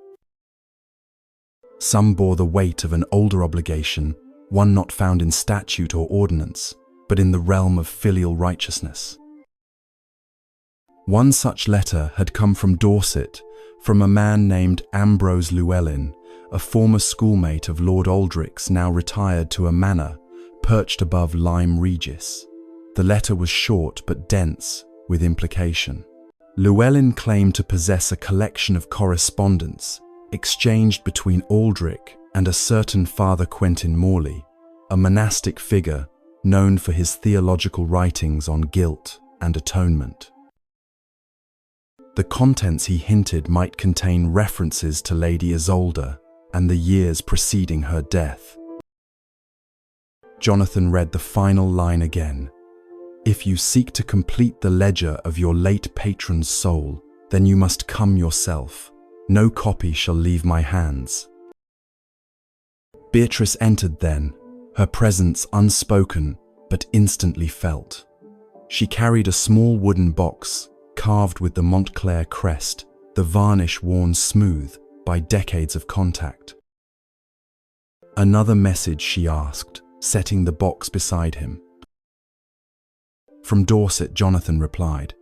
Some bore the weight of an older obligation, one not found in statute or ordinance, but in the realm of filial righteousness. One such letter had come from Dorset, from a man named Ambrose Llewellyn, a former schoolmate of Lord Aldrich's, now retired to a manor perched above Lyme Regis. The letter was short but dense, with implication. Llewellyn claimed to possess a collection of correspondence exchanged between Aldrich and a certain Father Quentin Morley, a monastic figure known for his theological writings on guilt and atonement. The contents, he hinted, might contain references to Lady Isolde and the years preceding her death. Jonathan read the final line again. "If you seek to complete the ledger of your late patron's soul, then you must come yourself. No copy shall leave my hands." Beatrice entered then, her presence unspoken but instantly felt. She carried a small wooden box carved with the Montclair crest, the varnish worn smooth by decades of contact. "Another message?" she asked, setting the box beside him. "From Dorset," Jonathan replied.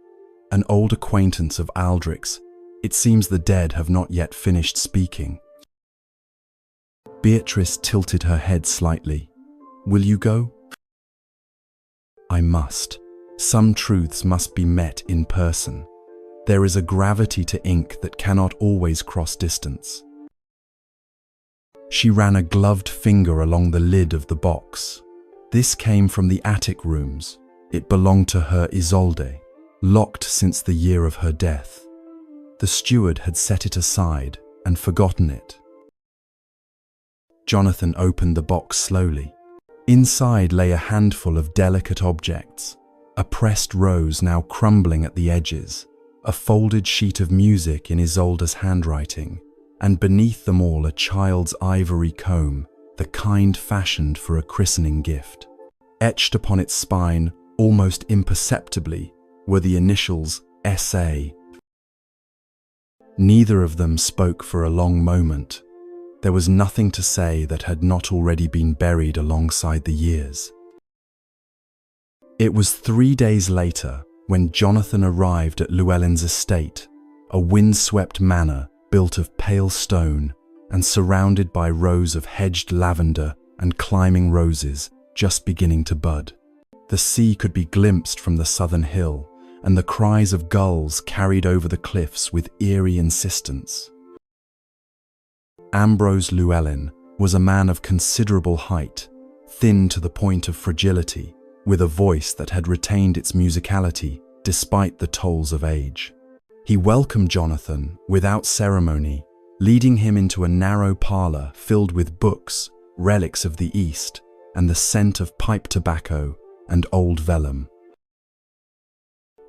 "An old acquaintance of Aldrich's. It seems the dead have not yet finished speaking." Beatrice tilted her head slightly. "Will you go?" "I must. Some truths must be met in person. There is a gravity to ink that cannot always cross distance." She ran a gloved finger along the lid of the box. This came from the attic rooms. It belonged to her Isolde, locked since the year of her death. The steward had set it aside and forgotten it. Jonathan opened the box slowly. Inside lay a handful of delicate objects: a pressed rose now crumbling at the edges, a folded sheet of music in Isolde's handwriting, and beneath them all a child's ivory comb, the kind fashioned for a christening gift. Etched upon its spine, almost imperceptibly, were the initials S.A. Neither of them spoke for a long moment. There was nothing to say that had not already been buried alongside the years. It was 3 days later when Jonathan arrived at Llewellyn's estate, a windswept manor built of pale stone and surrounded by rows of hedged lavender and climbing roses just beginning to bud. The sea could be glimpsed from the southern hill, and the cries of gulls carried over the cliffs with eerie insistence. Ambrose Llewellyn was a man of considerable height, thin to the point of fragility, with a voice that had retained its musicality despite the tolls of age. He welcomed Jonathan without ceremony, leading him into a narrow parlour filled with books, relics of the East, and the scent of pipe tobacco and old vellum.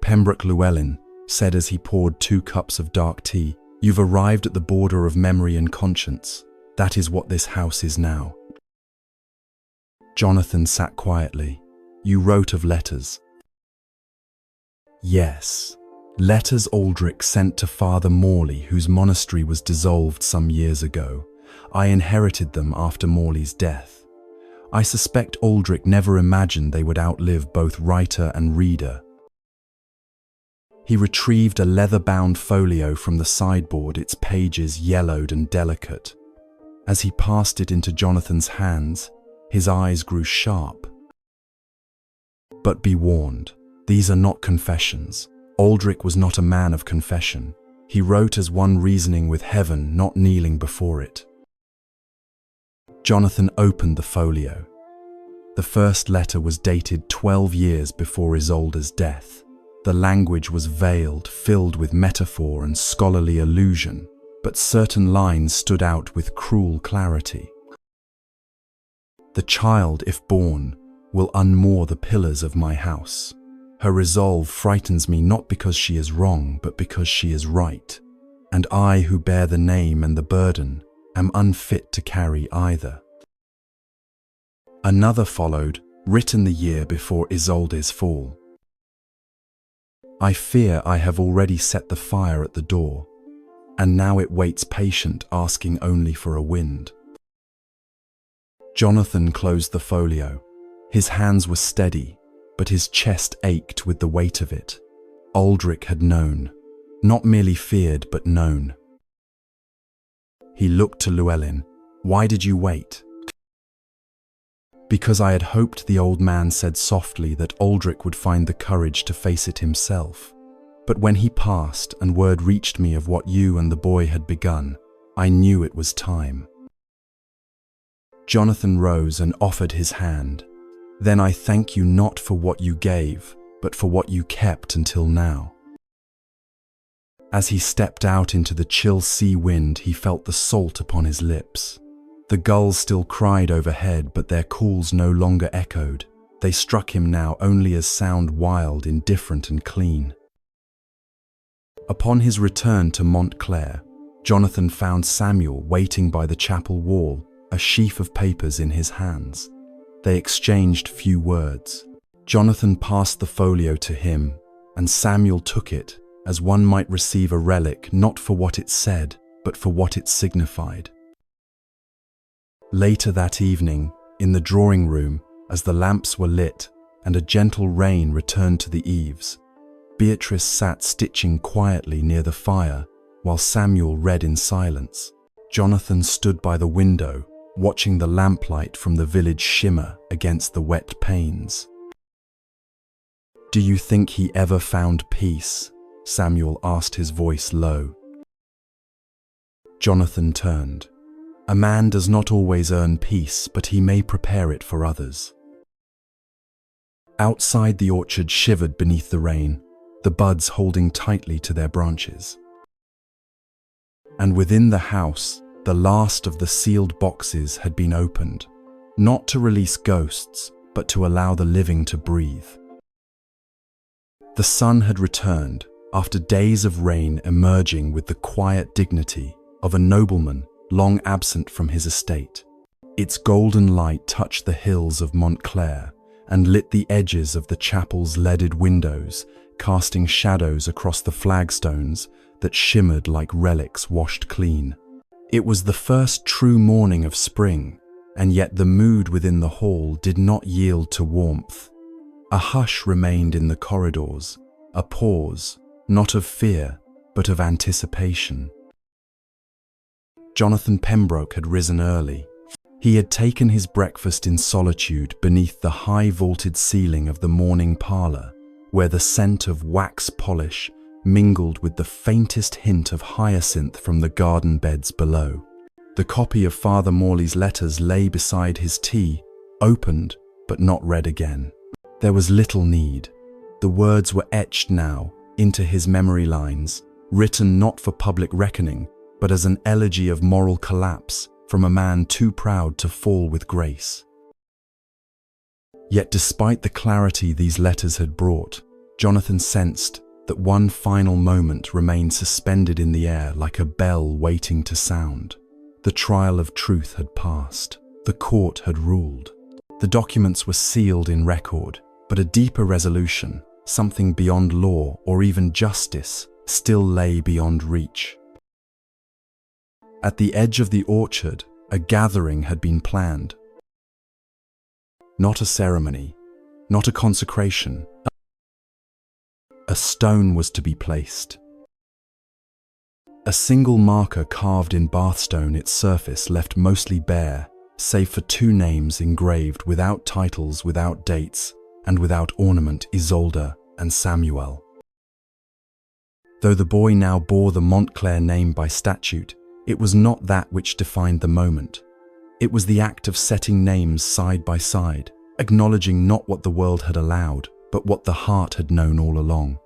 "Pembroke Llewellyn," said as he poured 2 cups of dark tea, "you've arrived at the border of memory and conscience. That is what this house is now." Jonathan sat quietly. "You wrote of letters." "Yes. Letters Aldrich sent to Father Morley, whose monastery was dissolved some years ago. I inherited them after Morley's death. I suspect Aldrich never imagined they would outlive both writer and reader." He retrieved a leather-bound folio from the sideboard, its pages yellowed and delicate. As he passed it into Jonathan's hands, his eyes grew sharp. "But be warned, these are not confessions. Aldrich was not a man of confession. He wrote as one reasoning with heaven, not kneeling before it." Jonathan opened the folio. The first letter was dated 12 years before Isolde's death. The language was veiled, filled with metaphor and scholarly allusion, but certain lines stood out with cruel clarity. "The child, if born, will unmoor the pillars of my house. Her resolve frightens me not because she is wrong, but because she is right. And I, who bear the name and the burden, am unfit to carry either." Another followed, written the year before Isolde's fall. I fear I have already set the fire at the door, and now it waits patient, asking only for a wind. Jonathan closed the folio. His hands were steady, but his chest ached with the weight of it. Aldrich had known, not merely feared, but known. He looked to Llewellyn. "Why did you wait?" "Because I had hoped," the old man said softly, "that Aldrich would find the courage to face it himself. But when he passed and word reached me of what you and the boy had begun, I knew it was time." Jonathan rose and offered his hand. "Then I thank you not for what you gave, but for what you kept until now." As he stepped out into the chill sea wind, he felt the salt upon his lips. The gulls still cried overhead, but their calls no longer echoed. They struck him now only as sound, wild, indifferent, and clean. Upon his return to Montclair, Jonathan found Samuel waiting by the chapel wall, a sheaf of papers in his hands. They exchanged few words. Jonathan passed the folio to him, and Samuel took it as one might receive a relic, not for what it said, but for what it signified. Later that evening, in the drawing room, as the lamps were lit and a gentle rain returned to the eaves, Beatrice sat stitching quietly near the fire while Samuel read in silence. Jonathan stood by the window, watching the lamplight from the village shimmer against the wet panes. "Do you think he ever found peace?" Samuel asked, his voice low. Jonathan turned. "A man does not always earn peace, but he may prepare it for others." Outside, the orchard shivered beneath the rain, the buds holding tightly to their branches. And within the house, the last of the sealed boxes had been opened, not to release ghosts, but to allow the living to breathe. The sun had returned, after days of rain, emerging with the quiet dignity of a nobleman long absent from his estate. Its golden light touched the hills of Montclair and lit the edges of the chapel's leaded windows, casting shadows across the flagstones that shimmered like relics washed clean. It was the first true morning of spring, and yet the mood within the hall did not yield to warmth. A hush remained in the corridors, a pause, not of fear, but of anticipation. Jonathan Pembroke had risen early. He had taken his breakfast in solitude beneath the high vaulted ceiling of the morning parlour, where the scent of wax polish mingled with the faintest hint of hyacinth from the garden beds below. The copy of Father Morley's letters lay beside his tea, opened but not read again. There was little need. The words were etched now into his memory lines, written not for public reckoning, but as an elegy of moral collapse from a man too proud to fall with grace. Yet despite the clarity these letters had brought, Jonathan sensed that one final moment remained suspended in the air like a bell waiting to sound. The trial of truth had passed. The court had ruled. The documents were sealed in record, but a deeper resolution, something beyond law or even justice, still lay beyond reach. At the edge of the orchard, a gathering had been planned. Not a ceremony, not a consecration. A stone was to be placed. A single marker carved in Bathstone, its surface left mostly bare, save for two names engraved without titles, without dates, and without ornament: Isolde and Samuel. Though the boy now bore the Montclair name by statute, it was not that which defined the moment. It was the act of setting names side by side, acknowledging not what the world had allowed, but what the heart had known all along.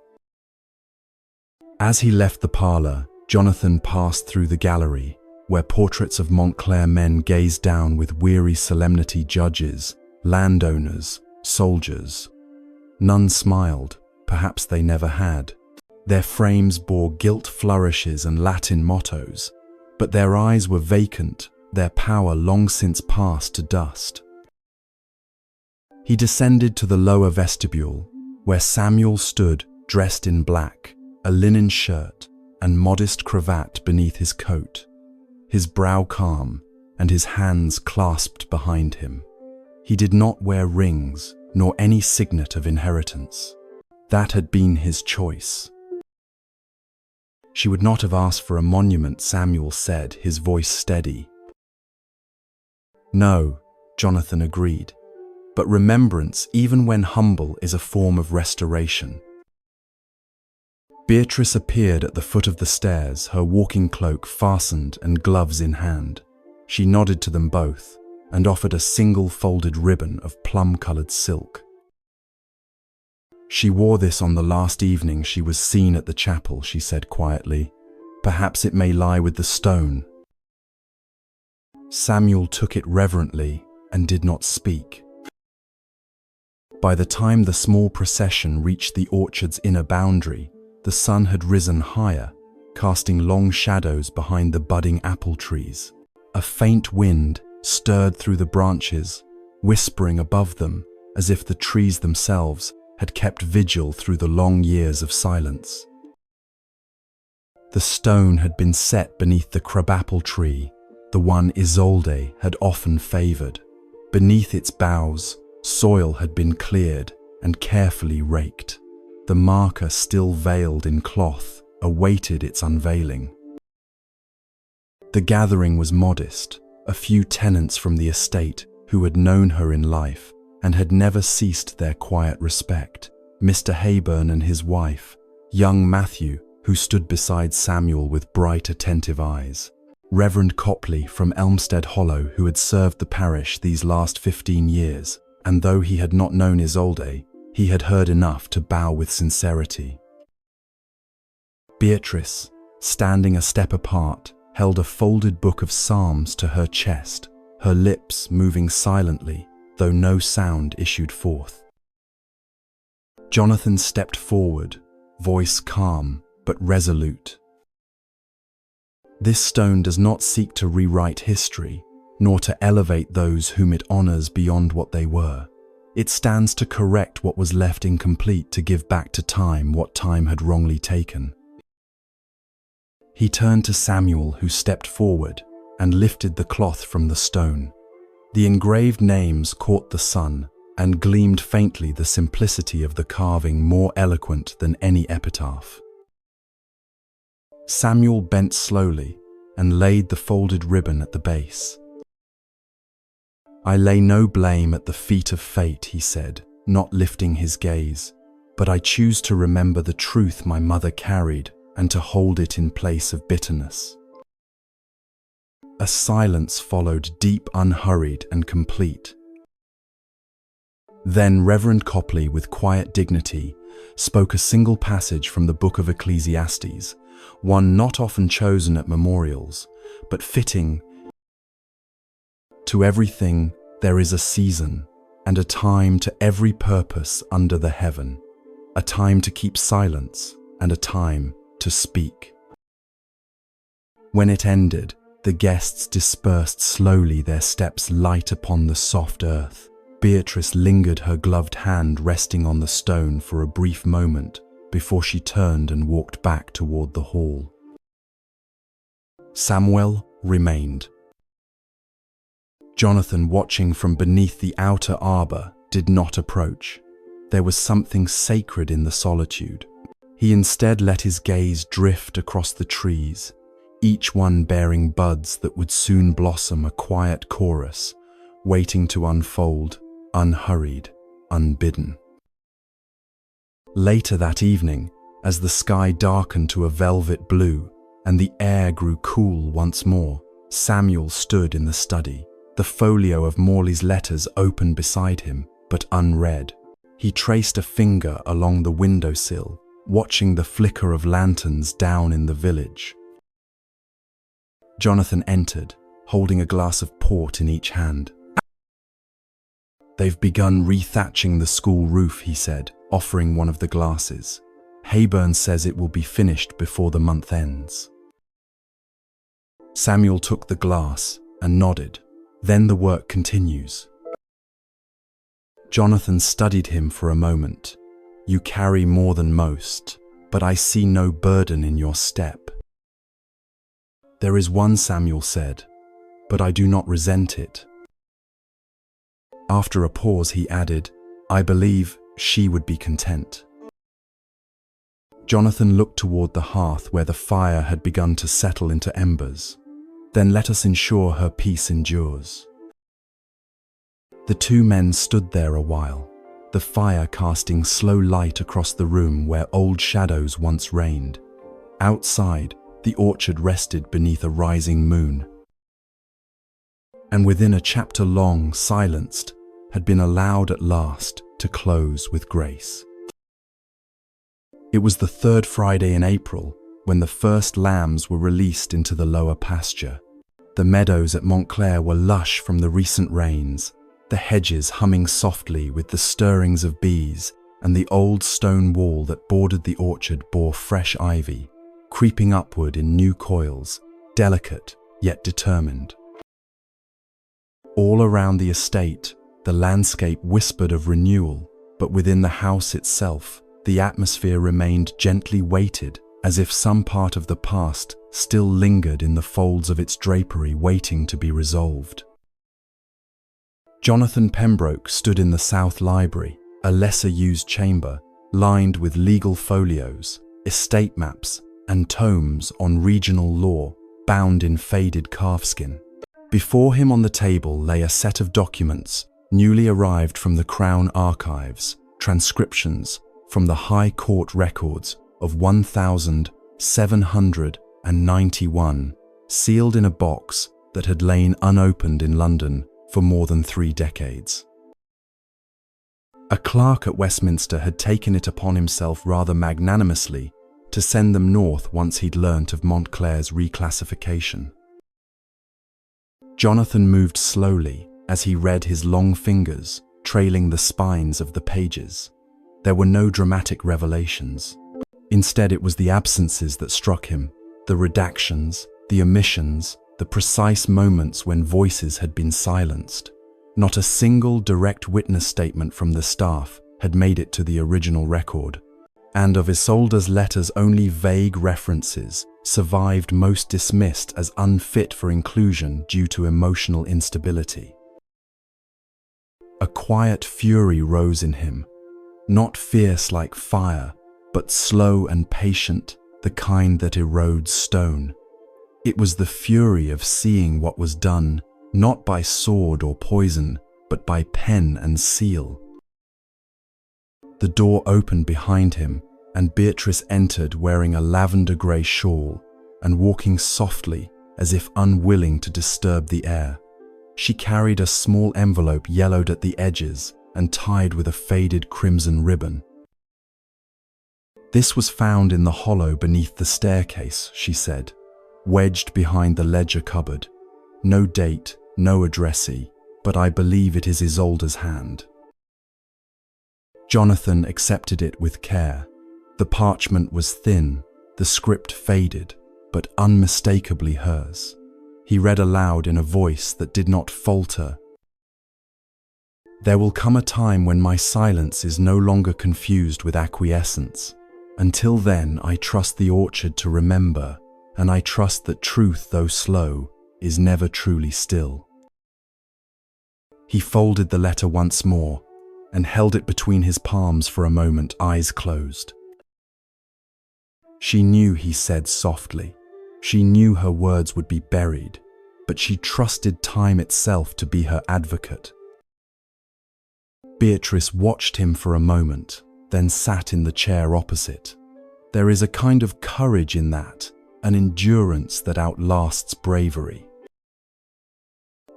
As he left the parlour, Jonathan passed through the gallery, where portraits of Montclair men gazed down with weary solemnity: judges, landowners, soldiers. None smiled, perhaps they never had. Their frames bore gilt flourishes and Latin mottos, but their eyes were vacant, their power long since passed to dust. He descended to the lower vestibule, where Samuel stood dressed in black, a linen shirt and modest cravat beneath his coat, his brow calm and his hands clasped behind him. He did not wear rings nor any signet of inheritance. That had been his choice. She would not have asked for a monument, Samuel said, his voice steady. No, Jonathan agreed, but remembrance, even when humble, is a form of restoration. Beatrice appeared at the foot of the stairs, her walking cloak fastened and gloves in hand. She nodded to them both and offered a single folded ribbon of plum-colored silk. She wore this on the last evening she was seen at the chapel, she said quietly. Perhaps it may lie with the stone. Samuel took it reverently and did not speak. By the time the small procession reached the orchard's inner boundary, the sun had risen higher, casting long shadows behind the budding apple trees. A faint wind stirred through the branches, whispering above them as if the trees themselves had kept vigil through the long years of silence. The stone had been set beneath the crabapple tree, the one Isolde had often favoured. Beneath its boughs, soil had been cleared and carefully raked. The marker, still veiled in cloth, awaited its unveiling. The gathering was modest, a few tenants from the estate who had known her in life and had never ceased their quiet respect. Mr. Hayburn and his wife, young Matthew, who stood beside Samuel with bright, attentive eyes, Reverend Copley from Elmstead Hollow, who had served the parish these last 15 years, and though he had not known Isolde, he had heard enough to bow with sincerity. Beatrice, standing a step apart, held a folded book of psalms to her chest, her lips moving silently, though no sound issued forth. Jonathan stepped forward, voice calm but resolute. This stone does not seek to rewrite history, nor to elevate those whom it honors beyond what they were. It stands to correct what was left incomplete, to give back to time what time had wrongly taken. He turned to Samuel, who stepped forward and lifted the cloth from the stone. The engraved names caught the sun and gleamed faintly, the simplicity of the carving more eloquent than any epitaph. Samuel bent slowly and laid the folded ribbon at the base. I lay no blame at the feet of fate, he said, not lifting his gaze, but I choose to remember the truth my mother carried and to hold it in place of bitterness. A silence followed, deep, unhurried, and complete. Then Reverend Copley, with quiet dignity, spoke a single passage from the Book of Ecclesiastes, one not often chosen at memorials, but fitting. To everything there is a season, and a time to every purpose under the heaven, a time to keep silence, and a time to speak. When it ended, the guests dispersed slowly, their steps light upon the soft earth. Beatrice lingered, her gloved hand resting on the stone for a brief moment before she turned and walked back toward the hall. Samuel remained. Jonathan, watching from beneath the outer arbor, did not approach. There was something sacred in the solitude. He instead let his gaze drift across the trees, each one bearing buds that would soon blossom, a quiet chorus, waiting to unfold, unhurried, unbidden. Later that evening, as the sky darkened to a velvet blue and the air grew cool once more, Samuel stood in the study, the folio of Morley's letters open beside him, but unread. He traced a finger along the windowsill, watching the flicker of lanterns down in the village. Jonathan entered, holding a glass of port in each hand. They've begun rethatching the school roof, he said, offering one of the glasses. Hayburn says it will be finished before the month ends. Samuel took the glass and nodded. Then the work continues. Jonathan studied him for a moment. "You carry more than most, but I see no burden in your step." "There is one," Samuel said, "but I do not resent it." After a pause, he added, "I believe she would be content." Jonathan looked toward the hearth where the fire had begun to settle into embers. "Then let us ensure her peace endures." The two men stood there a while, the fire casting slow light across the room where old shadows once reigned. Outside, the orchard rested beneath a rising moon. And within a chapter long, silenced, had been allowed at last to close with grace. It was the third Friday in April when the first lambs were released into the lower pasture. The meadows at Montclair were lush from the recent rains, the hedges humming softly with the stirrings of bees, and the old stone wall that bordered the orchard bore fresh ivy, creeping upward in new coils, delicate yet determined. All around the estate, the landscape whispered of renewal, but within the house itself, the atmosphere remained gently weighted, as if some part of the past still lingered in the folds of its drapery waiting to be resolved. Jonathan Pembroke stood in the South Library, a lesser-used chamber, lined with legal folios, estate maps, and tomes on regional law, bound in faded calfskin. Before him on the table lay a set of documents, newly arrived from the Crown Archives, transcriptions from the High Court records of 1791, sealed in a box that had lain unopened in London for more than 3 decades. A clerk at Westminster had taken it upon himself rather magnanimously to send them north once he'd learnt of Montclair's reclassification. Jonathan moved slowly as he read, his long fingers trailing the spines of the pages. There were no dramatic revelations. Instead, it was the absences that struck him, the redactions, the omissions, the precise moments when voices had been silenced. Not a single direct witness statement from the staff had made it to the original record, and of Isolde's letters only vague references survived, most dismissed as unfit for inclusion due to emotional instability. A quiet fury rose in him, not fierce like fire, but slow and patient, the kind that erodes stone. It was the fury of seeing what was done, not by sword or poison, but by pen and seal. The door opened behind him, and Beatrice entered wearing a lavender-grey shawl and walking softly as if unwilling to disturb the air. She carried a small envelope yellowed at the edges and tied with a faded crimson ribbon. "This was found in the hollow beneath the staircase," she said, "wedged behind the ledger cupboard. No date, no addressee, but I believe it is Isolde's hand." Jonathan accepted it with care. The parchment was thin, the script faded, but unmistakably hers. He read aloud in a voice that did not falter. "There will come a time when my silence is no longer confused with acquiescence. Until then, I trust the orchard to remember, and I trust that truth, though slow, is never truly still." He folded the letter once more and held it between his palms for a moment, eyes closed. She knew, he said softly. She knew her words would be buried, but she trusted time itself to be her advocate. Beatrice watched him for a moment, then sat in the chair opposite. There is a kind of courage in that, an endurance that outlasts bravery.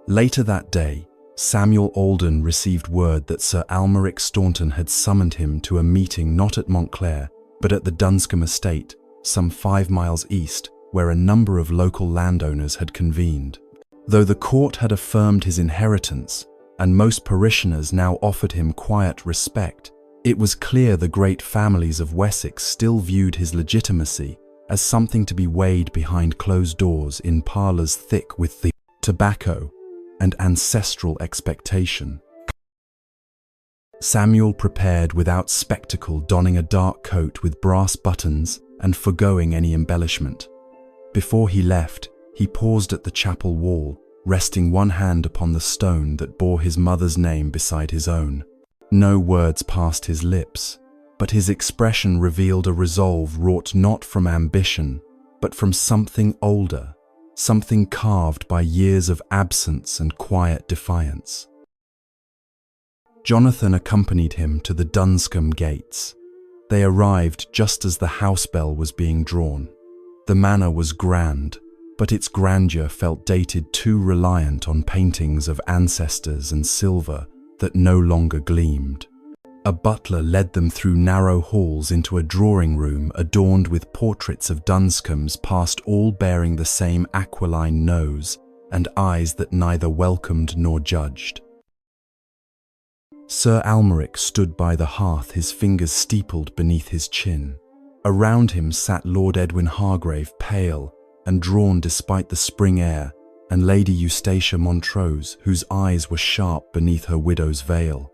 Later that day, Samuel Alden received word that Sir Almeric Staunton had summoned him to a meeting not at Montclair, but at the Dunscombe estate, some 5 miles east, where a number of local landowners had convened. Though the court had affirmed his inheritance, and most parishioners now offered him quiet respect, it was clear the great families of Wessex still viewed his legitimacy as something to be weighed behind closed doors in parlours thick with the tobacco and ancestral expectation. Samuel prepared without spectacle, donning a dark coat with brass buttons and forgoing any embellishment. Before he left, he paused at the chapel wall, resting one hand upon the stone that bore his mother's name beside his own. No words passed his lips, but his expression revealed a resolve wrought not from ambition, but from something older, something carved by years of absence and quiet defiance. Jonathan accompanied him to the Dunscombe gates. They arrived just as the house bell was being drawn. The manor was grand, but its grandeur felt dated, too reliant on paintings of ancestors and silver that no longer gleamed. A butler led them through narrow halls into a drawing room adorned with portraits of Dunscombes, past all bearing the same aquiline nose and eyes that neither welcomed nor judged. Sir Almeric stood by the hearth, his fingers steepled beneath his chin. Around him sat Lord Edwin Hargrave, pale and drawn despite the spring air, and Lady Eustacia Montrose, whose eyes were sharp beneath her widow's veil.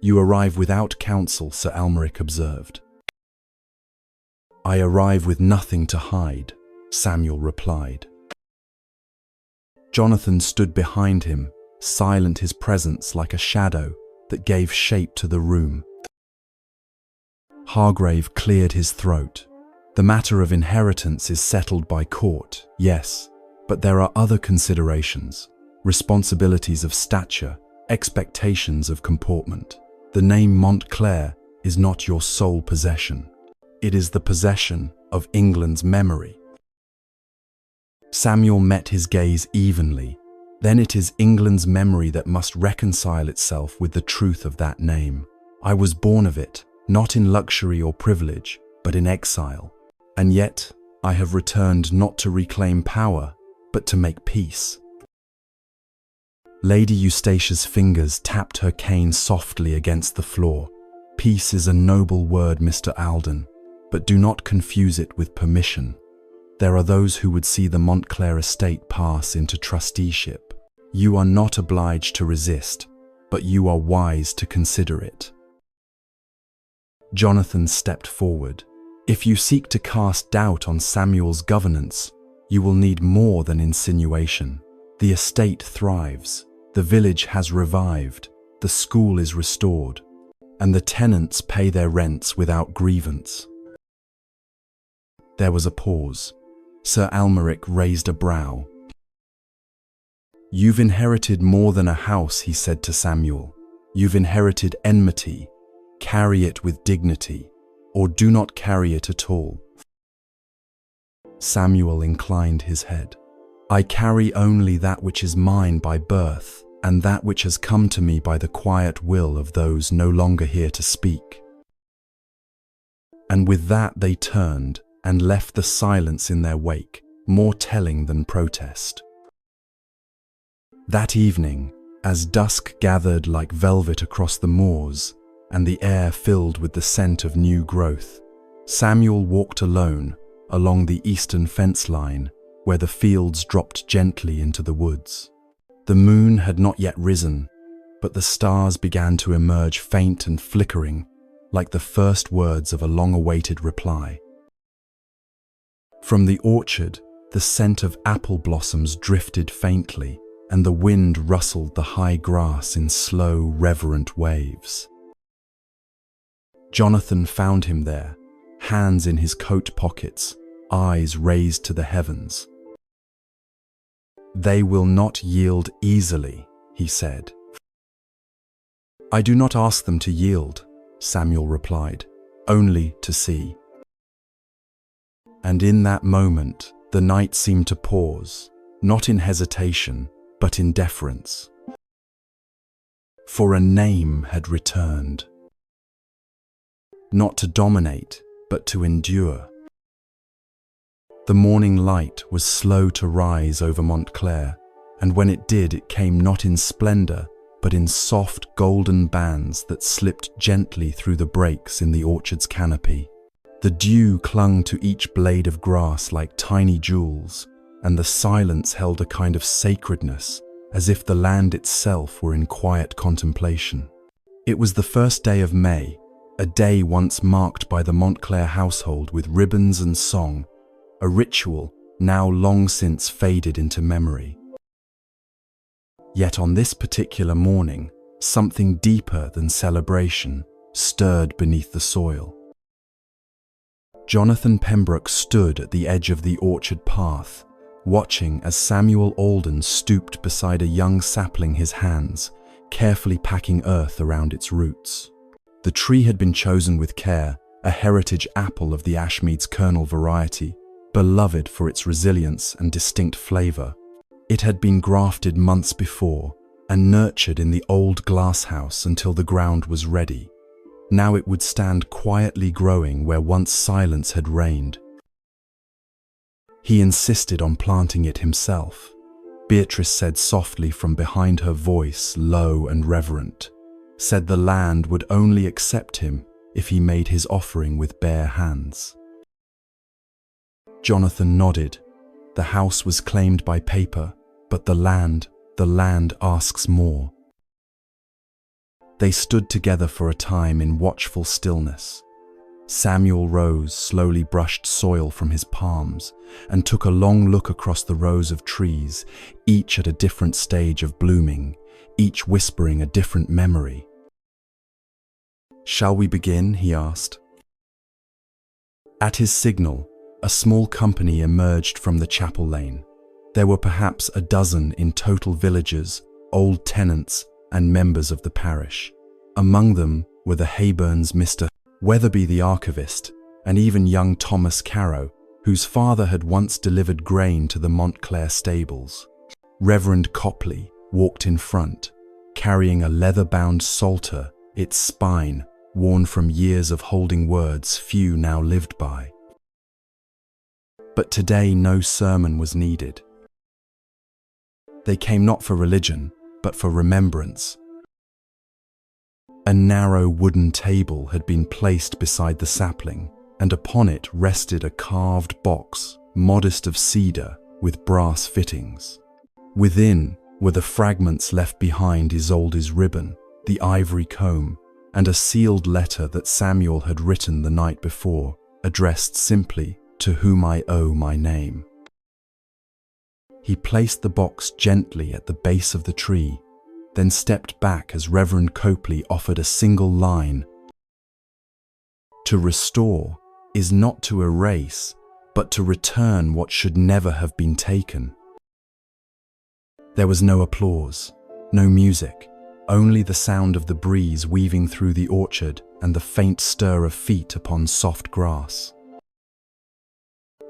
"You arrive without counsel," Sir Almeric observed. "I arrive with nothing to hide," Samuel replied. Jonathan stood behind him, silent, his presence like a shadow that gave shape to the room. Hargrave cleared his throat. "The matter of inheritance is settled by court, yes, but there are other considerations, responsibilities of stature, expectations of comportment. The name Montclair is not your sole possession. It is the possession of England's memory." Samuel met his gaze evenly. "Then it is England's memory that must reconcile itself with the truth of that name. I was born of it, not in luxury or privilege, but in exile. And yet I have returned not to reclaim power, but to make peace." Lady Eustacia's fingers tapped her cane softly against the floor. "Peace is a noble word, Mr. Alden, but do not confuse it with permission. There are those who would see the Montclair estate pass into trusteeship. You are not obliged to resist, but you are wise to consider it." Jonathan stepped forward. "If you seek to cast doubt on Samuel's governance, you will need more than insinuation. The estate thrives, the village has revived, the school is restored, and the tenants pay their rents without grievance." There was a pause. Sir Almeric raised a brow. "You've inherited more than a house," he said to Samuel. "You've inherited enmity. Carry it with dignity, or do not carry it at all." Samuel inclined his head. "I carry only that which is mine by birth, and that which has come to me by the quiet will of those no longer here to speak." And with that they turned and left the silence in their wake, more telling than protest. That evening, as dusk gathered like velvet across the moors, and the air filled with the scent of new growth, Samuel walked alone along the eastern fence line, where the fields dropped gently into the woods. The moon had not yet risen, but the stars began to emerge faint and flickering, like the first words of a long-awaited reply. From the orchard, the scent of apple blossoms drifted faintly, and the wind rustled the high grass in slow, reverent waves. Jonathan found him there, hands in his coat pockets, eyes raised to the heavens. "They will not yield easily," he said. "I do not ask them to yield," Samuel replied, "only to see." And in that moment, the night seemed to pause, not in hesitation, but in deference. For a name had returned. Not to dominate, but to endure. The morning light was slow to rise over Montclair, and when it did, it came not in splendor, but in soft golden bands that slipped gently through the breaks in the orchard's canopy. The dew clung to each blade of grass like tiny jewels, and the silence held a kind of sacredness, as if the land itself were in quiet contemplation. It was the first day of May, a day once marked by the Montclair household with ribbons and song, a ritual now long since faded into memory. Yet on this particular morning, something deeper than celebration stirred beneath the soil. Jonathan Pembroke stood at the edge of the orchard path, watching as Samuel Alden stooped beside a young sapling, his hands carefully packing earth around its roots. The tree had been chosen with care, a heritage apple of the Ashmead's kernel variety, beloved for its resilience and distinct flavor. It had been grafted months before and nurtured in the old glasshouse until the ground was ready. Now it would stand quietly growing where once silence had reigned. He insisted on planting it himself. Beatrice said softly from behind her voice, low and reverent, said the land would only accept him if he made his offering with bare hands. Jonathan nodded. The house was claimed by paper, but the land asks more. They stood together for a time in watchful stillness. Samuel rose, slowly brushed soil from his palms, and took a long look across the rows of trees, each at a different stage of blooming, each whispering a different memory. "Shall we begin?" he asked. At his signal, a small company emerged from the chapel lane. There were perhaps a dozen in total, villagers, old tenants, and members of the parish. Among them were the Hayburns, Mr. Weatherby the archivist, and even young Thomas Carrow, whose father had once delivered grain to the Montclair stables. Reverend Copley walked in front, carrying a leather-bound psalter, its spine worn from years of holding words few now lived by. But today no sermon was needed. They came not for religion, but for remembrance. A narrow wooden table had been placed beside the sapling, and upon it rested a carved box, modest of cedar, with brass fittings. Within were the fragments left behind Isolde's ribbon, the ivory comb, and a sealed letter that Samuel had written the night before, addressed simply, "To whom I owe my name." He placed the box gently at the base of the tree, then stepped back as Reverend Copley offered a single line. "To restore is not to erase, but to return what should never have been taken." There was no applause, no music, only the sound of the breeze weaving through the orchard and the faint stir of feet upon soft grass.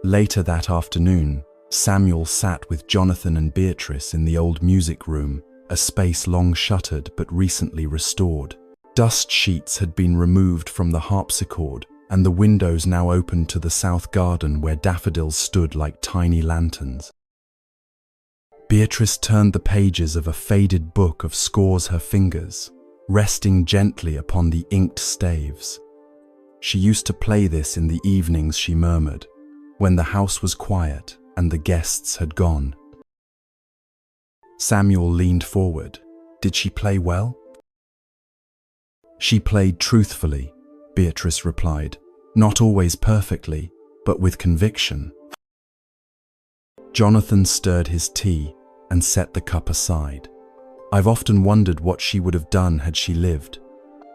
Later that afternoon, Samuel sat with Jonathan and Beatrice in the old music room, a space long shuttered but recently restored. Dust sheets had been removed from the harpsichord, and the windows now opened to the south garden where daffodils stood like tiny lanterns. Beatrice turned the pages of a faded book of scores her fingers, resting gently upon the inked staves. She used to play this in the evenings, she murmured, when the house was quiet and the guests had gone. Samuel leaned forward. Did she play well? "She played truthfully," Beatrice replied. "Not always perfectly, but with conviction." Jonathan stirred his tea and set the cup aside. "I've often wondered what she would have done had she lived.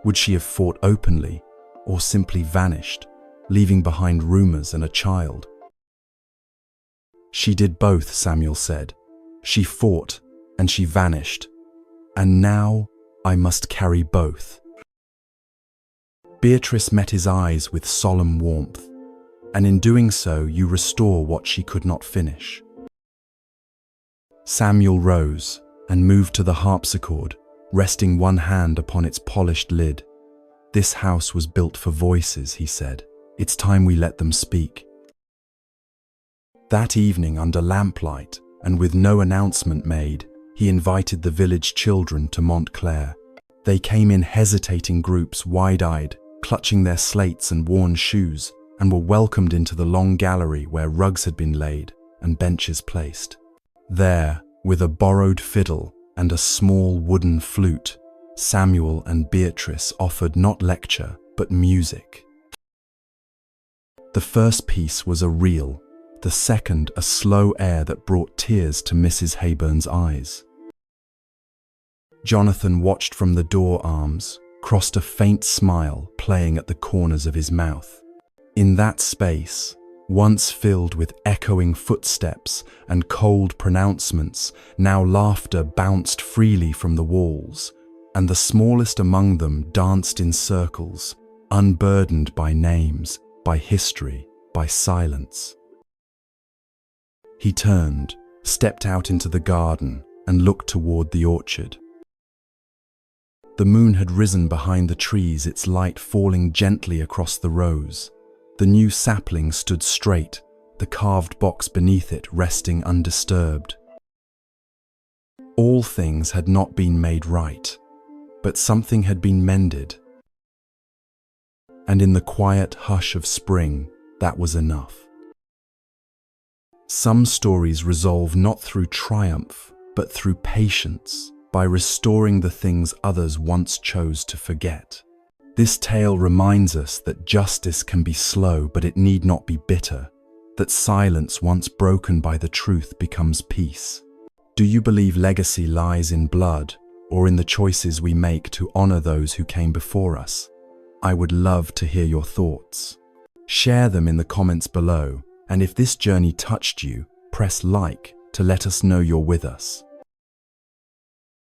Would she have fought openly, or simply vanished, leaving behind rumors and a child?" "She did both," Samuel said. "She fought and she vanished. And now I must carry both." Beatrice met his eyes with solemn warmth. "And in doing so, you restore what she could not finish." Samuel rose and moved to the harpsichord, resting one hand upon its polished lid. "This house was built for voices," he said. "It's time we let them speak." That evening, under lamplight, and with no announcement made, he invited the village children to Montclair. They came in hesitating groups, wide-eyed, clutching their slates and worn shoes, and were welcomed into the long gallery where rugs had been laid and benches placed. There, with a borrowed fiddle and a small wooden flute, Samuel and Beatrice offered not lecture, but music. The first piece was a reel, the second a slow air that brought tears to Mrs. Hayburn's eyes. Jonathan watched from the door arms, crossed a faint smile playing at the corners of his mouth. In that space, once filled with echoing footsteps and cold pronouncements, now laughter bounced freely from the walls, and the smallest among them danced in circles, unburdened by names, by history, by silence. He turned, stepped out into the garden, and looked toward the orchard. The moon had risen behind the trees, its light falling gently across the rows. The new sapling stood straight, the carved box beneath it resting undisturbed. All things had not been made right, but something had been mended. And in the quiet hush of spring, that was enough. Some stories resolve not through triumph, but through patience, by restoring the things others once chose to forget. This tale reminds us that justice can be slow, but it need not be bitter, that silence once broken by the truth becomes peace. Do you believe legacy lies in blood, or in the choices we make to honor those who came before us? I would love to hear your thoughts. Share them in the comments below, and if this journey touched you, press like to let us know you're with us.